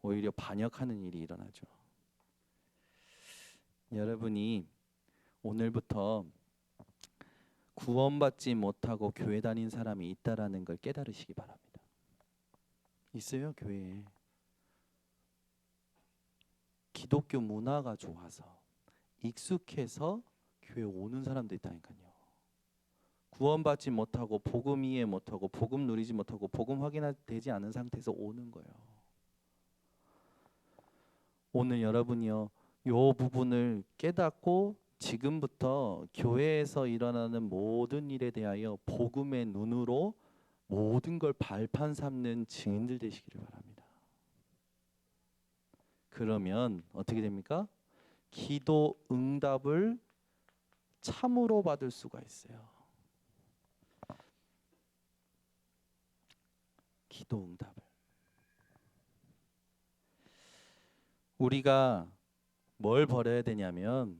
Speaker 1: 오히려 반역하는 일이 일어나죠. 여러분이 오늘부터 구원받지 못하고 교회 다닌 사람이 있다라는 걸 깨달으시기 바랍니다. 있어요, 교회에. 기독교 문화가 좋아서 익숙해서 교회 오는 사람도 있다니까요. 구원받지 못하고 복음 이해 못하고 복음 누리지 못하고 복음 확인되지 않은 상태에서 오는 거예요. 오늘 여러분이요, 요 부분을 깨닫고 지금부터 교회에서 일어나는 모든 일에 대하여 복음의 눈으로 모든 걸 발판 삼는 증인들 되시기를 바랍니다. 그러면 어떻게 됩니까? 기도 응답을 참으로 받을 수가 있어요. 기도 응답을. 우리가 뭘 버려야 되냐면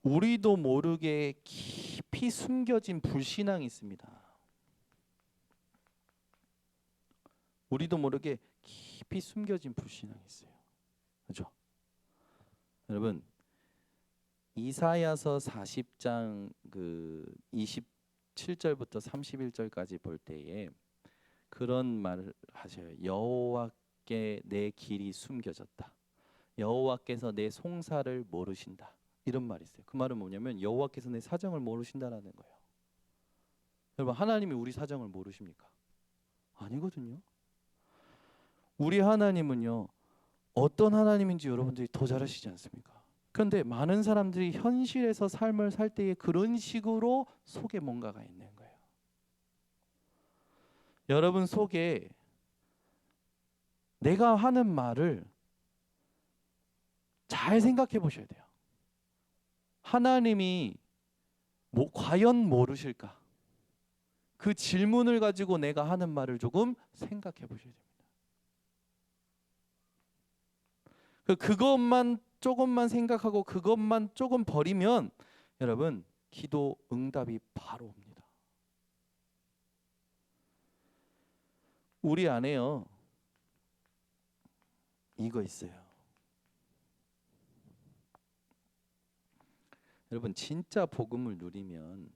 Speaker 1: 우리도 모르게 깊이 숨겨진 불신앙이 있습니다. 우리도 모르게 깊이 숨겨진 불신앙이 있어요. 그렇죠? 여러분 이사야서 40장 그 27절부터 31절까지 볼 때에 그런 말을 하셔요. 여호와께 내 길이 숨겨졌다. 여호와께서 내 송사를 모르신다. 이런 말이 있어요. 그 말은 뭐냐면 여호와께서 내 사정을 모르신다라는 거예요. 여러분 하나님이 우리 사정을 모르십니까? 아니거든요. 우리 하나님은요 어떤 하나님인지 여러분들이 더 잘 아시지 않습니까? 그런데 많은 사람들이 현실에서 삶을 살 때에 그런 식으로 속에 뭔가가 있는 거예요. 여러분 속에 내가 하는 말을 잘 생각해 보셔야 돼요. 하나님이 과연 모르실까? 그 질문을 가지고 내가 하는 말을 조금 생각해 보셔야 됩니다. 그것만 조금만 생각하고 그것만 조금 버리면 여러분 기도 응답이 바로 옵니다. 우리 안에요 이거 있어요. 여러분 진짜 복음을 누리면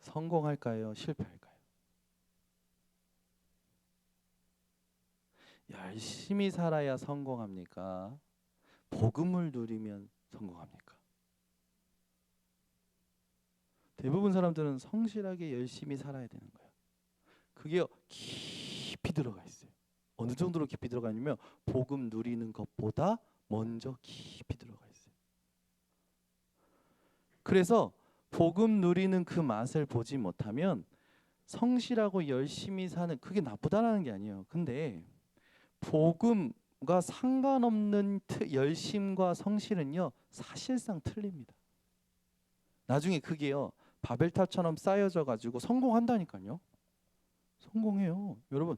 Speaker 1: 성공할까요? 실패할까요? 열심히 살아야 성공합니까? 복음을 누리면 성공합니까? 대부분 사람들은 성실하게 열심히 살아야 되는 거예요. 그게 깊이 들어가 있어요. 어느 정도로 깊이 들어가 있냐면 복음 누리는 것보다 먼저 깊이 들어가 있어요. 그래서 복음 누리는 그 맛을 보지 못하면 성실하고 열심히 사는 그게 나쁘다라는 게 아니에요. 근데 복음과 상관없는 열심과 성실은요 사실상 틀립니다. 나중에 그게요 바벨탑처럼 쌓여져 가지고 성공한다니까요. 성공해요. 여러분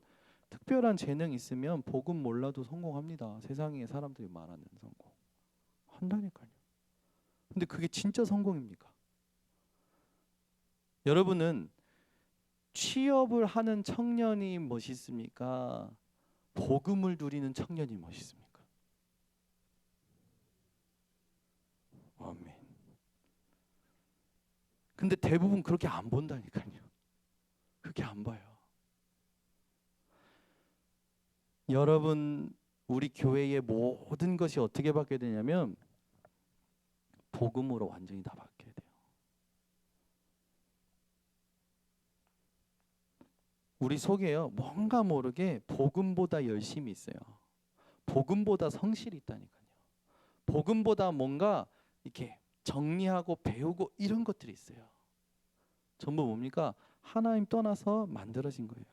Speaker 1: 특별한 재능 있으면 복음 몰라도 성공합니다. 세상에 사람들이 말하는 성공 한다니까요. 근데 그게 진짜 성공입니까? 여러분은 취업을 하는 청년이 멋있습니까? 복음을 누리는 청년이 멋있습니까? 아멘. 근데 대부분 그렇게 안 본다니까요. 그렇게 안 봐요. 여러분 우리 교회의 모든 것이 어떻게 바뀌어야 되냐면 복음으로 완전히 다 바뀌어야 돼요. 우리 속에요 뭔가 모르게 복음보다 열심이 있어요. 복음보다 성실이 있다니까요. 복음보다 뭔가 이렇게 정리하고 배우고 이런 것들이 있어요. 전부 뭡니까? 하나님 떠나서 만들어진 거예요.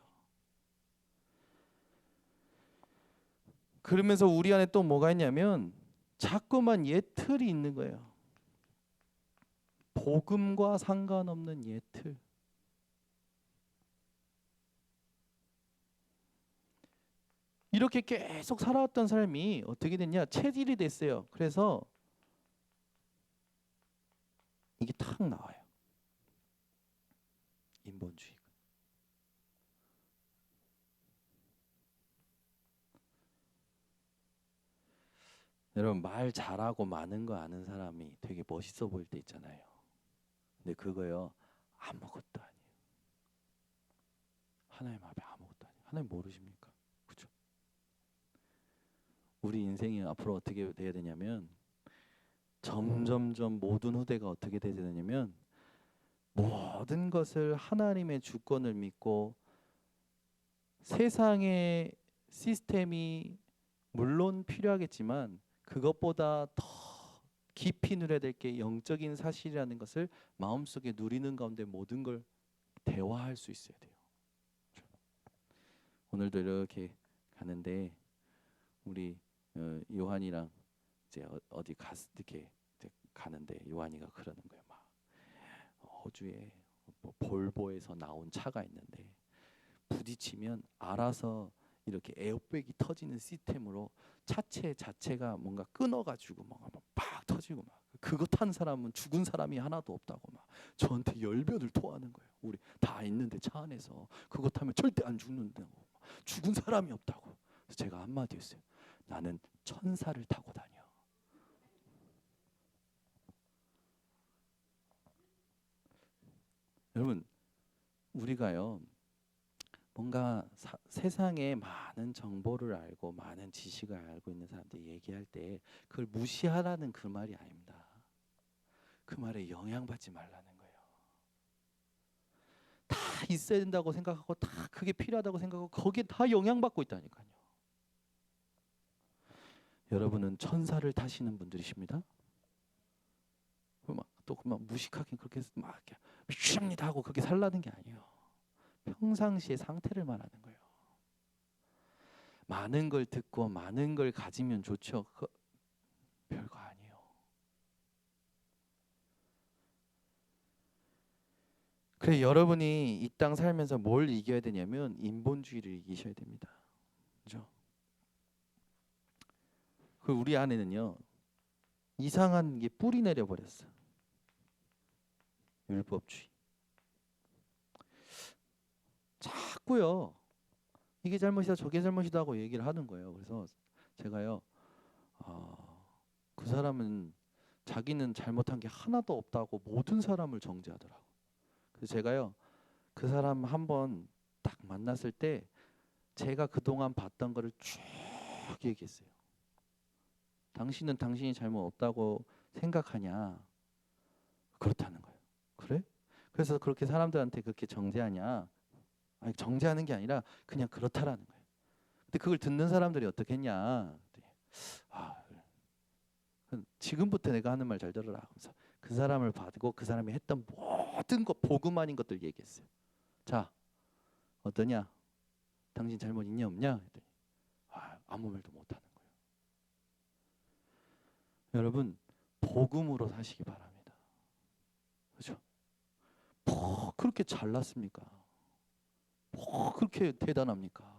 Speaker 1: 그러면서 우리 안에 또 뭐가 있냐면 자꾸만 옛 틀이 있는 거예요. 복음과 상관없는 옛 틀. 이렇게 계속 살아왔던 삶이 어떻게 됐냐? 체질이 됐어요. 그래서 이게 탁 나와요. 인본주의. 여러분 말 잘하고 많은 거 아는 사람이 되게 멋있어 보일 때 있잖아요. 근데 그거요 아무것도 아니에요. 하나님 앞에 아무것도 아니에요. 하나님 모르십니까? 그죠? 우리 인생이 앞으로 어떻게 돼야 되냐면 점점점 모든 후대가 어떻게 돼야 되냐면 모든 것을 하나님의 주권을 믿고 세상의 시스템이 물론 필요하겠지만 그것보다 더 깊이 누려야 될 게 영적인 사실이라는 것을 마음속에 누리는 가운데 모든 걸 대화할 수 있어야 돼요. 오늘도 이렇게 가는데 우리 요한이랑 이제 어디 이렇게 가는데 요한이가 그러는 거예요. 막 호주에 뭐 볼보에서 나온 차가 있는데 부딪히면 알아서 이렇게 에어백이 터지는 시스템으로 차체 자체가 뭔가 끊어가지고 막 터지고 막 그거 탄 사람은 죽은 사람이 하나도 없다고 막 저한테 열변을 토하는 거예요. 우리 다 있는데 차 안에서 그거 타면 절대 안 죽는다고 죽은 사람이 없다고. 그래서 제가 한마디 했어요. 나는 천사를 타고 다녀. 여러분 우리가요 뭔가 세상에 많은 정보를 알고 많은 지식을 알고 있는 사람들이 얘기할 때 그걸 무시하라는 그 말이 아닙니다. 그 말에 영향받지 말라는 거예요. 다 있어야 된다고 생각하고 다 그게 필요하다고 생각하고 거기에 다 영향받고 있다니까요. 여러분은 천사를 타시는 분들이십니다. 막 무식하게 그렇게 막 미칩니다 하고 그렇게 살라는 게 아니에요. 평상시의 상태를 말하는 거예요. 많은 걸 듣고 많은 걸 가지면 좋죠. 별거 아니에요. 그래 여러분이 이 땅 살면서 뭘 이겨야 되냐면 인본주의를 이기셔야 됩니다. 그죠? 그 우리 안에는요 이상한 게 뿌리 내려 버렸어. 율법주의. 자꾸요 이게 잘못이다 저게 잘못이다 하고 얘기를 하는 거예요. 그래서 제가요 그 사람은 자기는 잘못한 게 하나도 없다고 모든 사람을 정죄하더라고. 그래서 제가요 그 사람 한번 딱 만났을 때 제가 그동안 봤던 거를 쭉 얘기했어요. 당신은 당신이 잘못 없다고 생각하냐? 그렇다는 거예요. 그래? 그래서 그렇게 사람들한테 그렇게 정죄하냐? 아니, 정죄하는 게 아니라 그냥 그렇다라는 거예요. 근데 그걸 듣는 사람들이 어떻게 했냐? 아, 지금부터 내가 하는 말 잘 들어라. 그래서 그 사람을 받고 그 사람이 했던 모든 것 복음 아닌 것들 얘기했어요. 자, 어떠냐? 당신 잘못 있냐 없냐? 했더니 아무 말도 못하는 거예요. 여러분 복음으로 사시기 바랍니다. 그렇죠? 뭐 그렇게 잘났습니까? 뭐 그렇게 대단합니까?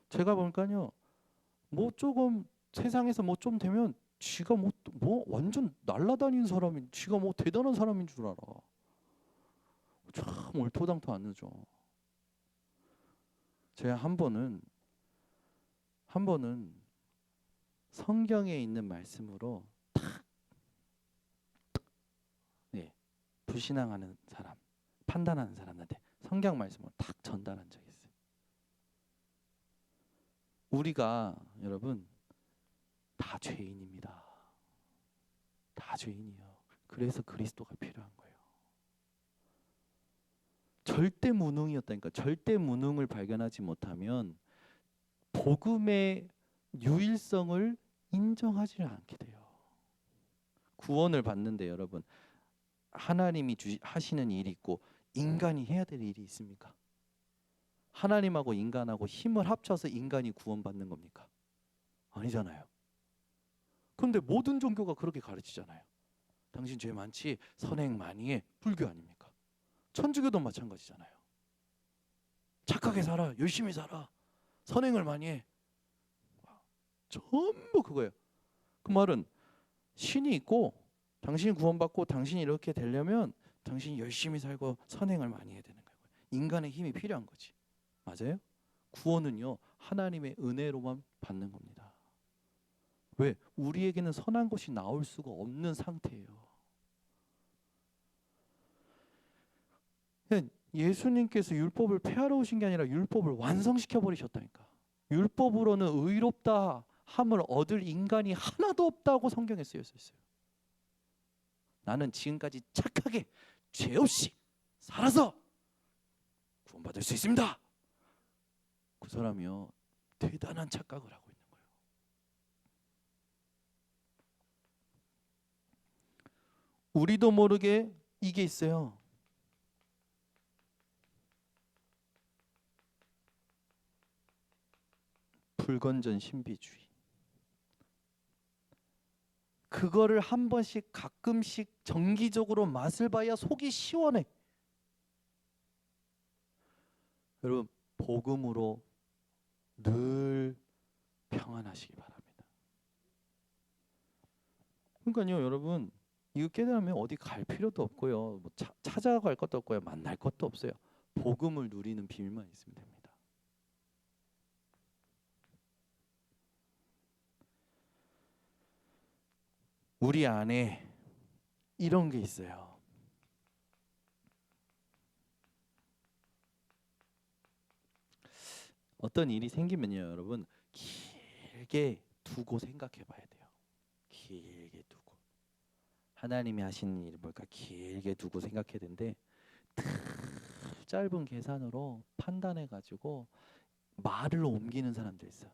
Speaker 1: 제가 보니까요. 뭐 조금 세상에서 뭐 좀 되면 지가 뭐 완전 날라다니는 사람이 지가 뭐 대단한 사람인 줄 알아. 참 얼토당토 안 늦어. 제가 한 번은 성경에 있는 말씀으로 네, 불신앙하는 사람, 판단하는 사람한테 성경 말씀을 탁 전달한 적이 있어요. 우리가 여러분 다 죄인입니다. 다 죄인이에요. 그래서 그리스도가 필요한 거예요. 절대 무능이었다니까. 절대 무능을 발견하지 못하면 복음의 유일성을 인정하지 않게 돼요. 구원을 받는데 여러분, 하나님이 하시는 일이 있고 인간이 해야 될 일이 있습니까? 하나님하고 인간하고 힘을 합쳐서 인간이 구원받는 겁니까? 아니잖아요. 그런데 모든 종교가 그렇게 가르치잖아요. 당신 죄 많지? 선행 많이 해. 불교 아닙니까? 천주교도 마찬가지잖아요. 착하게 살아. 열심히 살아. 선행을 많이 해. 전부 그거예요. 그 말은 신이 있고 당신이 구원받고 당신이 이렇게 되려면 당신이 열심히 살고 선행을 많이 해야 되는 거예요. 인간의 힘이 필요한 거지. 맞아요? 구원은요, 하나님의 은혜로만 받는 겁니다. 왜? 우리에게는 선한 것이 나올 수가 없는 상태예요. 예수님께서 율법을 폐하러 오신 게 아니라 율법을 완성시켜 버리셨다니까. 율법으로는 의롭다 함을 얻을 인간이 하나도 없다고 성경에 쓰여 있어요. 나는 지금까지 착하게 죄 없이 살아서 구원받을 수 있습니다. 그 사람이요, 대단한 착각을 하고 있는 거예요. 우리도 모르게 이게 있어요. 불건전 신비주의. 그거를 한 번씩 가끔씩 정기적으로 맛을 봐야 속이 시원해. 여러분, 복음으로 늘 평안하시기 바랍니다. 그러니까요, 여러분, 이거 깨달으면 어디 갈 필요도 없고요, 뭐 찾아갈 것도 없고요, 만날 것도 없어요. 복음을 누리는 비밀만 있으면 됩니다. 우리 안에 이런 게 있어요. 어떤 일이 생기면요, 여러분, 길게 두고 생각해 봐야 돼요. 길게 두고. 하나님이 하시는 일이 뭘까 길게 두고 생각해야 되는데, 짧은 계산으로 판단해 가지고 말을 옮기는 사람들 있어요.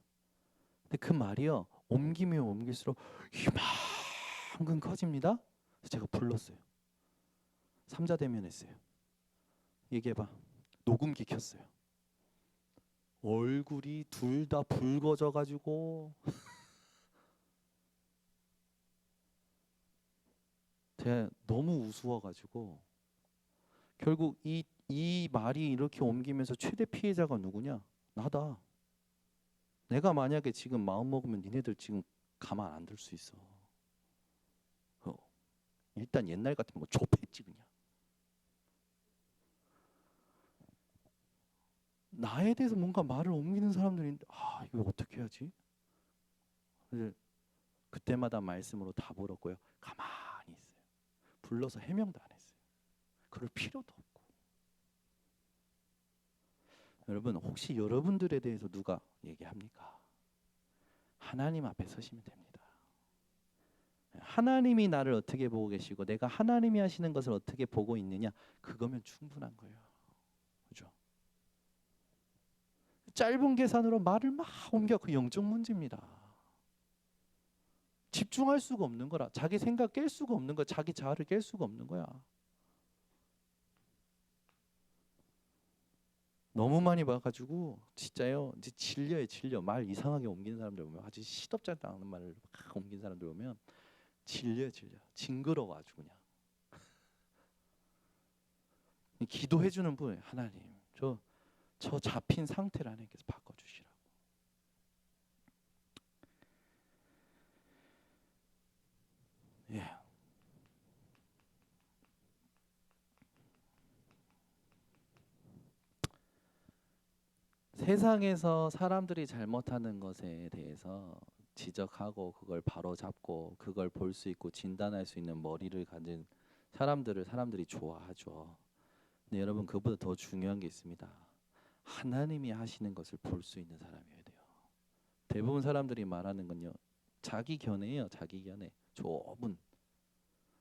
Speaker 1: 근데 그 말이요, 옮기면 옮길수록 이만큼 커집니다. 그래서 제가 불렀어요. 삼자대면 했어요. 얘기해봐. 녹음기 켰어요. 얼굴이 둘 다 붉어져 가지고 제가 너무 우스워 가지고 결국 이 말이 이렇게 옮기면서 최대 피해자가 누구냐? 나다. 내가 만약에 지금 마음 먹으면 니네들 지금 가만 안 둘 수 있어. 일단 옛날 같으면 뭐 좁혔지 그냥. 나에 대해서 뭔가 말을 옮기는 사람들인데 이거 어떻게 해야지? 그때마다 말씀으로 다 물었고요. 가만히 있어요. 불러서 해명도 안 했어요. 그럴 필요도 없고. 여러분, 혹시 여러분들에 대해서 누가 얘기합니까? 하나님 앞에 서시면 됩니다. 하나님이 나를 어떻게 보고 계시고 내가 하나님이 하시는 것을 어떻게 보고 있느냐, 그거면 충분한 거예요. 그죠? 짧은 계산으로 말을 막 옮겨. 그 영적 문제입니다. 집중할 수가 없는 거라. 자기 생각 깰 수가 없는 거야. 자기 자아를 깰 수가 없는 거야. 너무 많이 봐가지고 진짜요, 이제 질려. 말 이상하게 옮기는 사람들 보면, 아주 시덥지 않은 말을 막 옮기는 사람들 보면 질려. 징그러워 아주 그냥. 기도해 주는 분, 하나님 저 잡힌 상태를 하나님께서 바꿔주시라고. 예. 세상에서 사람들이 잘못하는 것에 대해서 지적하고 그걸 바로 잡고 그걸 볼 수 있고 진단할 수 있는 머리를 가진 사람들이 좋아하죠. 근데 여러분, 그보다 더 중요한 게 있습니다. 하나님이 하시는 것을 볼 수 있는 사람이어야 돼요. 대부분 사람들이 말하는 건요, 자기 견해예요. 자기 견해. 좁은.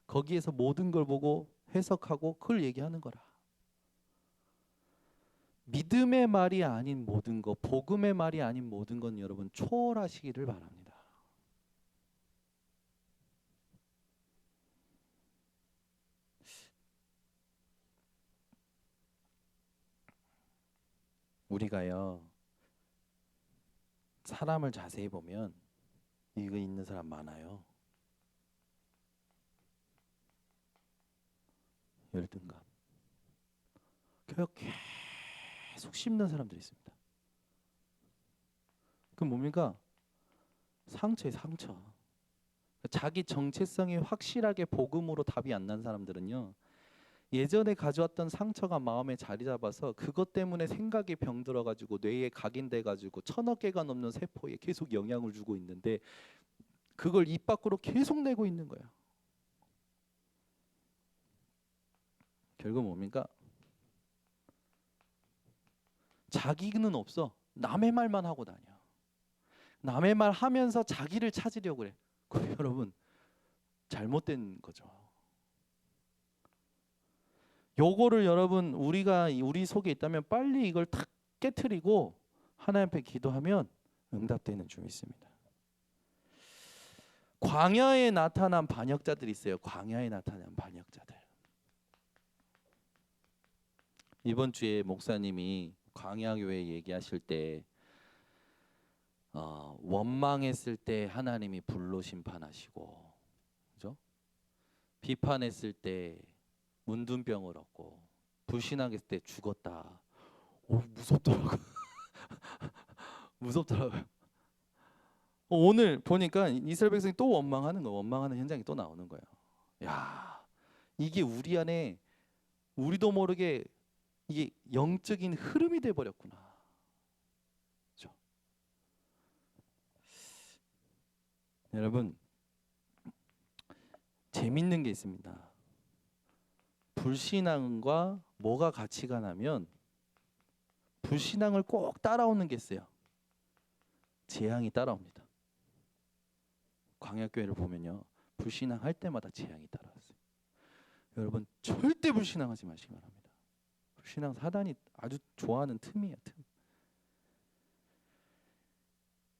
Speaker 1: 거기에서 모든 걸 보고 해석하고 그걸 얘기하는 거라. 믿음의 말이 아닌 모든 것, 복음의 말이 아닌 모든 건 여러분 초월하시기를 바랍니다. 우리가요, 사람을 자세히 보면 이거 있는 사람 많아요. 열등감. 교육 계속 씹는 사람들이 있습니다. 그 뭡니까? 상처에 상처. 자기 정체성이 확실하게 복음으로 답이 안 난 사람들은요, 예전에 가져왔던 상처가 마음에 자리 잡아서 그것 때문에 생각이 병들어가지고 뇌에 각인돼가지고 1000억 개가 넘는 세포에 계속 영향을 주고 있는데 그걸 입 밖으로 계속 내고 있는 거예요. 결국 뭡니까? 자기는 없어. 남의 말만 하고 다녀. 남의 말 하면서 자기를 찾으려고 그래. 그럼 여러분 잘못된 거죠. 요거를 여러분 우리 속에 있다면 빨리 이걸 탁 깨트리고 하나님 앞에 기도하면 응답되는 줄 믿습니다. 광야에 나타난 반역자들이 있어요. 광야에 나타난 반역자들. 이번 주에 목사님이 광야교회 얘기하실 때 원망했을 때 하나님이 불로 심판하시고, 그죠? 비판했을 때 문둥병을 얻고, 불신앙했을 때 죽었다. 오, 무섭더라고. 무섭더라고요. 오늘 보니까 이스라엘 백성이 또 원망하는 거, 원망하는 현장이 또 나오는 거예요. 야, 이게 우리 안에 우리도 모르게 이게 영적인 흐름이 돼 버렸구나. 그렇죠? 여러분 재밌는 게 있습니다. 불신앙과 뭐가 같이가 나면 불신앙을 꼭 따라오는 게 있어요. 재앙이 따라옵니다. 광야교회를 보면요, 불신앙 할 때마다 재앙이 따라왔어요. 여러분 절대 불신앙하지 마시기 바랍니다. 불신앙 사단이 아주 좋아하는 틈이에요, 틈.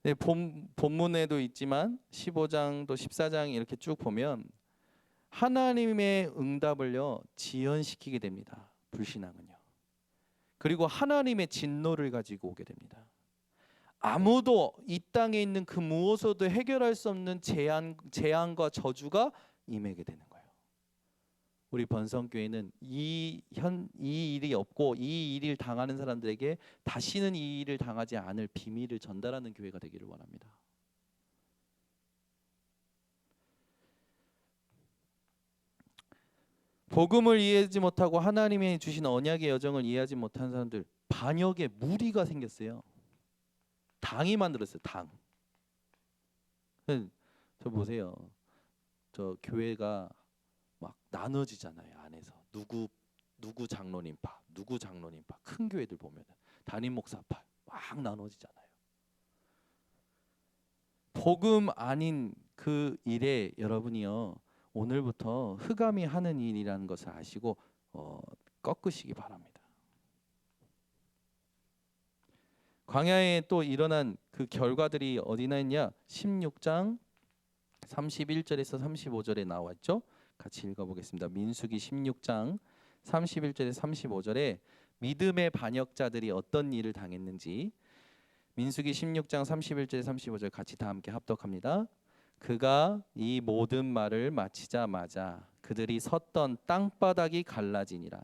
Speaker 1: 네, 본문에도 있지만 15장 또 14장 이렇게 쭉 보면 하나님의 응답을요 지연시키게 됩니다. 불신앙은요. 그리고 하나님의 진노를 가지고 오게 됩니다. 아무도 이 땅에 있는 그 무엇으로도 해결할 수 없는 재앙과 저주가 임하게 되는 거예요. 우리 번성교회는 이 일이 없고 이 일을 당하는 사람들에게 다시는 이 일을 당하지 않을 비밀을 전달하는 교회가 되기를 원합니다. 복음을 이해하지 못하고 하나님이 주신 언약의 여정을 이해하지 못한 사람들, 반역의 무리가 생겼어요. 당이 만들었어요. 당. 저 보세요. 저 교회가 막 나눠지잖아요. 안에서 누구 장로님파, 누구 장로님파. 큰 교회들 보면 담임 목사파 막 나눠지잖아요. 복음 아닌 그 일에 여러분이요 오늘부터 흑암이 하는 일이라는 것을 아시고 꺾으시기 바랍니다. 광야에 또 일어난 그 결과들이 어디나 있냐? 16장 31절에서 35절에 나와 있죠. 같이 읽어보겠습니다. 민수기 16장 31절에서 35절에 믿음의 반역자들이 어떤 일을 당했는지, 민수기 16장 31절에서 35절 같이 다 함께 합독합니다. 그가 이 모든 말을 마치자마자 그들이 섰던 땅바닥이 갈라지니라.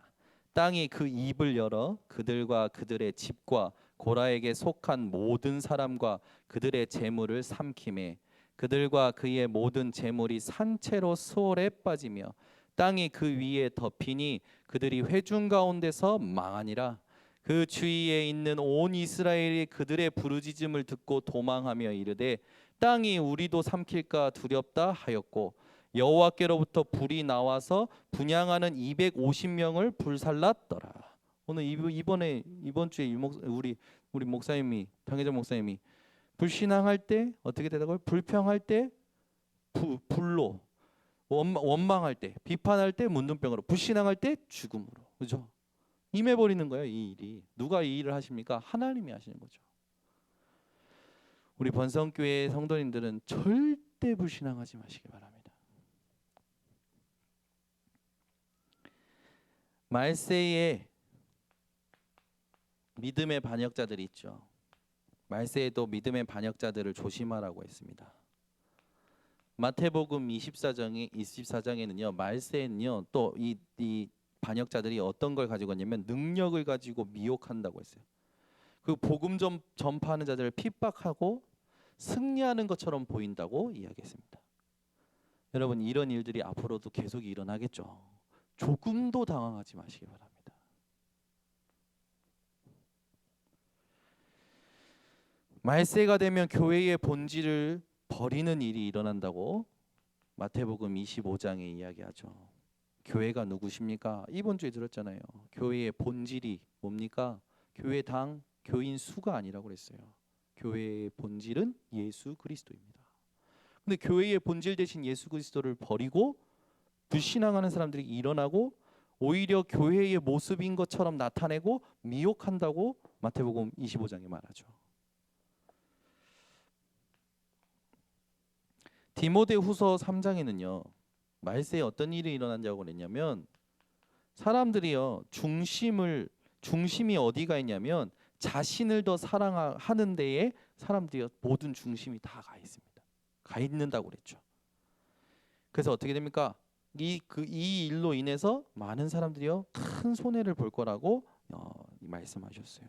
Speaker 1: 땅이 그 입을 열어 그들과 그들의 집과 고라에게 속한 모든 사람과 그들의 재물을 삼키매 그들과 그의 모든 재물이 산채로 수월에 빠지며 땅이 그 위에 덮이니 그들이 회중 가운데서 망하니라. 그 주위에 있는 온 이스라엘이 그들의 부르짖음을 듣고 도망하며 이르되 땅이 우리도 삼킬까 두렵다 하였고 여호와께로부터 불이 나와서 분향하는 250명을 불살랐더라. 오늘 이번 주에 우리 목사님이 당회장 목사님이 불신앙할 때 어떻게 되다고요? 불평할 때 불로, 원망할 때 비판할 때 문둥병으로, 불신앙할 때 죽음으로. 그죠? 임해버리는 거예요. 이 일이. 누가 이 일을 하십니까? 하나님이 하시는 거죠. 우리 번성교회 성도님들은 절대 불신앙하지 마시기 바랍니다. 말세에 믿음의 반역자들이 있죠. 말세에도 믿음의 반역자들을 조심하라고 했습니다. 마태복음 24장에는요. 말세에는요. 또 이 반역자들이 어떤 걸 가지고 있냐면 능력을 가지고 미혹한다고 했어요. 그 복음 전파하는 자들을 핍박하고 승리하는 것처럼 보인다고 이야기했습니다. 여러분 이런 일들이 앞으로도 계속 일어나겠죠. 조금도 당황하지 마시기 바랍니다. 말세가 되면 교회의 본질을 버리는 일이 일어난다고 마태복음 25장에 이야기하죠. 교회가 누구십니까? 이번 주에 들었잖아요. 교회의 본질이 뭡니까? 교회당 교인 수가 아니라고 그랬어요. 교회의 본질은 예수 그리스도입니다. 근데 교회의 본질 대신 예수 그리스도를 버리고 불신앙하는 사람들이 일어나고 오히려 교회의 모습인 것처럼 나타내고 미혹한다고 마태복음 25장에 말하죠. 디모데후서 3장에는요. 말세에 어떤 일이 일어난다고 그랬냐면 사람들이요. 중심이 어디가 있냐면 자신을 더 사랑하는 데에 사람들이 모든 중심이 다 가 있습니다. 가 있는다고 그랬죠. 그래서 어떻게 됩니까? 이 일로 인해서 많은 사람들이요. 큰 손해를 볼 거라고 말씀하셨어요.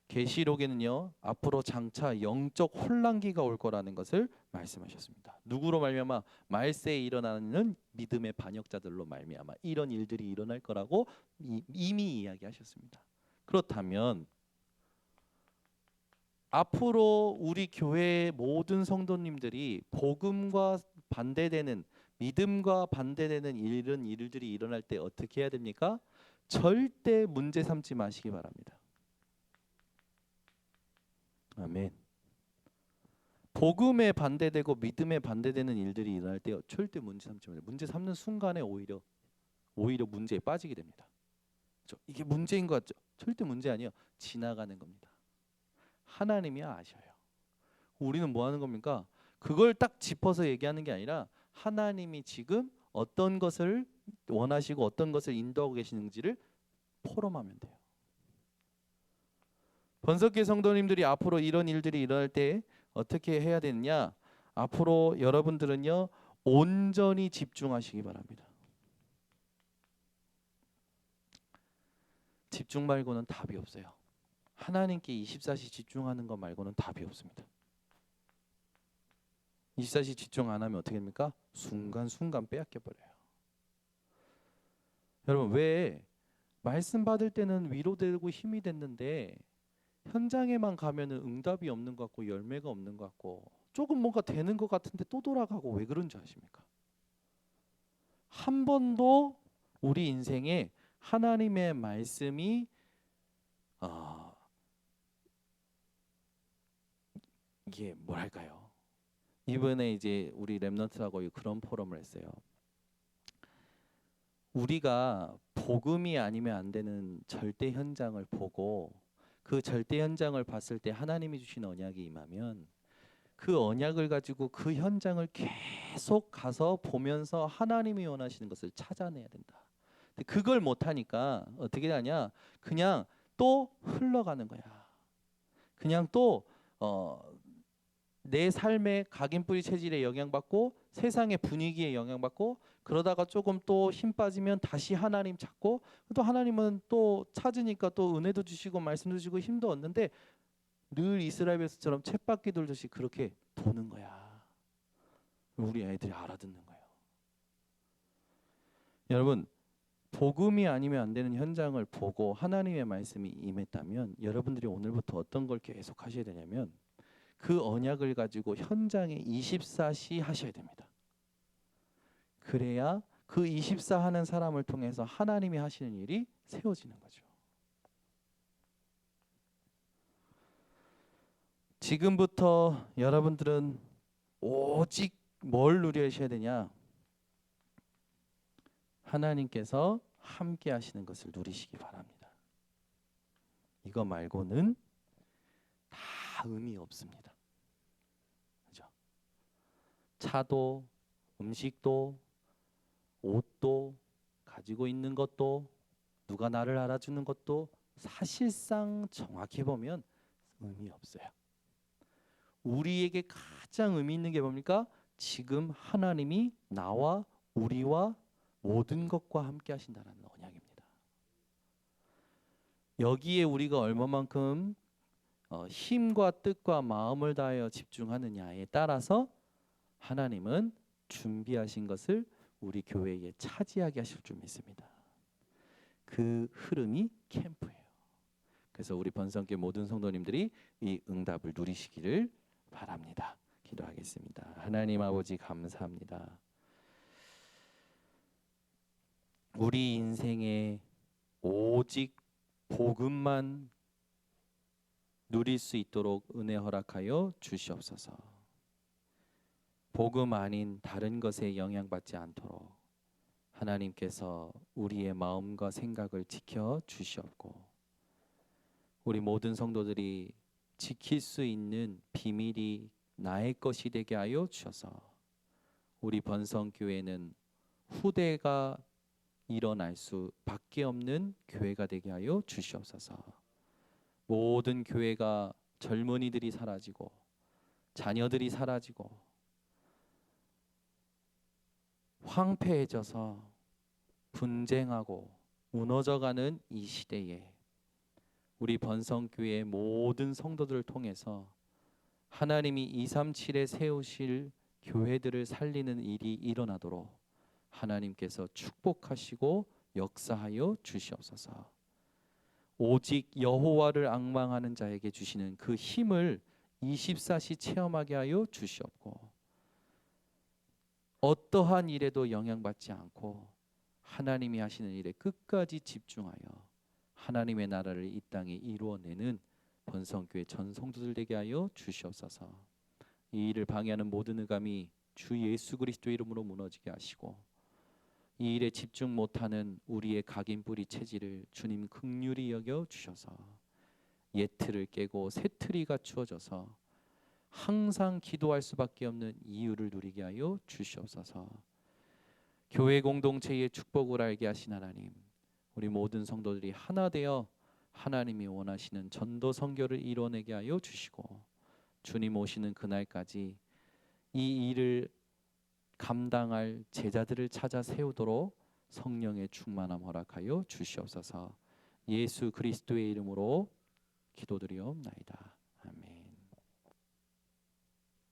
Speaker 1: 계시록에는요. 앞으로 장차 영적 혼란기가 올 거라는 것을 말씀하셨습니다. 누구로 말미암아? 말세에 일어나는 믿음의 반역자들로 말미암아 이런 일들이 일어날 거라고 이미 이야기하셨습니다. 그렇다면 앞으로 우리 교회의 모든 성도님들이 복음과 반대되는 믿음과 반대되는 이런 일들이 일어날 때 어떻게 해야 됩니까? 절대 문제 삼지 마시기 바랍니다. 아멘. 복음에 반대되고 믿음에 반대되는 일들이 일어날 때 절대 문제 삼지 마세요. 문제 삼는 순간에 오히려 문제에 빠지게 됩니다. 이게 문제인 것 같죠? 절대 문제 아니에요. 지나가는 겁니다. 하나님이 아셔요. 우리는 뭐 하는 겁니까? 그걸 딱 짚어서 얘기하는 게 아니라 하나님이 지금 어떤 것을 원하시고 어떤 것을 인도하고 계시는지를 포럼하면 돼요. 번석계 성도님들이 앞으로 이런 일들이 일어날 때 어떻게 해야 되느냐? 앞으로 여러분들은요. 온전히 집중하시기 바랍니다. 집중 말고는 답이 없어요. 하나님께 24시 집중하는 것 말고는 답이 없습니다. 24시 집중 안 하면 어떻게 됩니까? 순간순간 빼앗겨 버려요. 여러분 왜 말씀 받을 때는 위로되고 힘이 됐는데 현장에만 가면은 응답이 없는 것 같고 열매가 없는 것 같고 조금 뭔가 되는 것 같은데 또 돌아가고 왜 그런지 아십니까? 한 번도 우리 인생에 하나님의 말씀이 이게 뭐랄까요? 이번에 이제 우리 렘넌트하고 그런 포럼을 했어요. 우리가 복음이 아니면 안 되는 절대 현장을 보고 그 절대 현장을 봤을 때 하나님이 주신 언약이 임하면 그 언약을 가지고 그 현장을 계속 가서 보면서 하나님이 원하시는 것을 찾아내야 된다. 근데 그걸 못하니까 어떻게 하냐? 그냥 또 흘러가는 거야. 그냥 또 내 삶의 각인뿌리 체질에 영향받고 세상의 분위기에 영향받고 그러다가 조금 또 힘 빠지면 다시 하나님 찾고 또 하나님은 또 찾으니까 또 은혜도 주시고 말씀도 주시고 힘도 얻는데 늘 이스라엘 백성처럼 쳇바퀴 돌듯이 그렇게 도는 거야. 우리 애들이 알아듣는 거예요. 여러분 복음이 아니면 안 되는 현장을 보고 하나님의 말씀이 임했다면 여러분들이 오늘부터 어떤 걸 계속 하셔야 되냐면 그 언약을 가지고 현장에 24시 하셔야 됩니다. 그래야 그 24 하는 사람을 통해서 하나님이 하시는 일이 세워지는 거죠. 지금부터 여러분들은 오직 뭘 누리셔야 되냐? 하나님께서 함께 하시는 것을 누리시기 바랍니다. 이거 말고는 다 의미 없습니다. 그죠? 차도, 음식도, 옷도, 가지고 있는 것도, 누가 나를 알아주는 것도 사실상 정확히 보면 의미 없어요. 우리에게 가장 의미 있는 게 뭡니까? 지금 하나님이 나와 우리와 모든 것과 함께 하신다는 언약입니다. 여기에 우리가 얼마만큼 힘과 뜻과 마음을 다하여 집중하느냐에 따라서 하나님은 준비하신 것을 우리 교회에 차지하게 하실 줄 믿습니다. 그 흐름이 캠프예요. 그래서 우리 번성교회 모든 성도님들이 이 응답을 누리시기를 바랍니다. 기도하겠습니다. 하나님 아버지 감사합니다. 우리 인생에 오직 복음만 누릴 수 있도록 은혜 허락하여 주시옵소서. 복음 아닌 다른 것에 영향받지 않도록 하나님께서 우리의 마음과 생각을 지켜 주시옵고, 우리 모든 성도들이 지킬 수 있는 비밀이 나의 것이 되게 하여 주셔서 우리 번성교회는 후대가 일어날 수밖에 없는 교회가 되게 하여 주시옵소서. 모든 교회가 젊은이들이 사라지고 자녀들이 사라지고 황폐해져서 분쟁하고 무너져가는 이 시대에 우리 번성교회의 모든 성도들을 통해서 하나님이 237에 세우실 교회들을 살리는 일이 일어나도록 하나님께서 축복하시고 역사하여 주시옵소서. 오직 여호와를 앙망하는 자에게 주시는 그 힘을 24시 체험하게 하여 주시옵고, 어떠한 일에도 영향받지 않고 하나님이 하시는 일에 끝까지 집중하여 하나님의 나라를 이 땅에 이루어내는 번성교회 전 성도들 되게 하여 주시옵소서. 이 일을 방해하는 모든 흑암이 주 예수 그리스도 이름으로 무너지게 하시고, 이 일에 집중 못하는 우리의 각인 뿌리 체질을 주님 긍휼히 여겨 주셔서 옛 틀을 깨고 새 틀이 갖추어져서 항상 기도할 수밖에 없는 이유를 누리게 하여 주시옵소서. 교회 공동체의 축복을 알게 하신 하나님, 우리 모든 성도들이 하나 되어 하나님이 원하시는 전도 선교를 이뤄내게 하여 주시고, 주님 오시는 그날까지 이 일을 감당할 제자들을 찾아 세우도록 성령의 충만함 허락하여 주시옵소서. 예수 그리스도의 이름으로 기도드리옵나이다.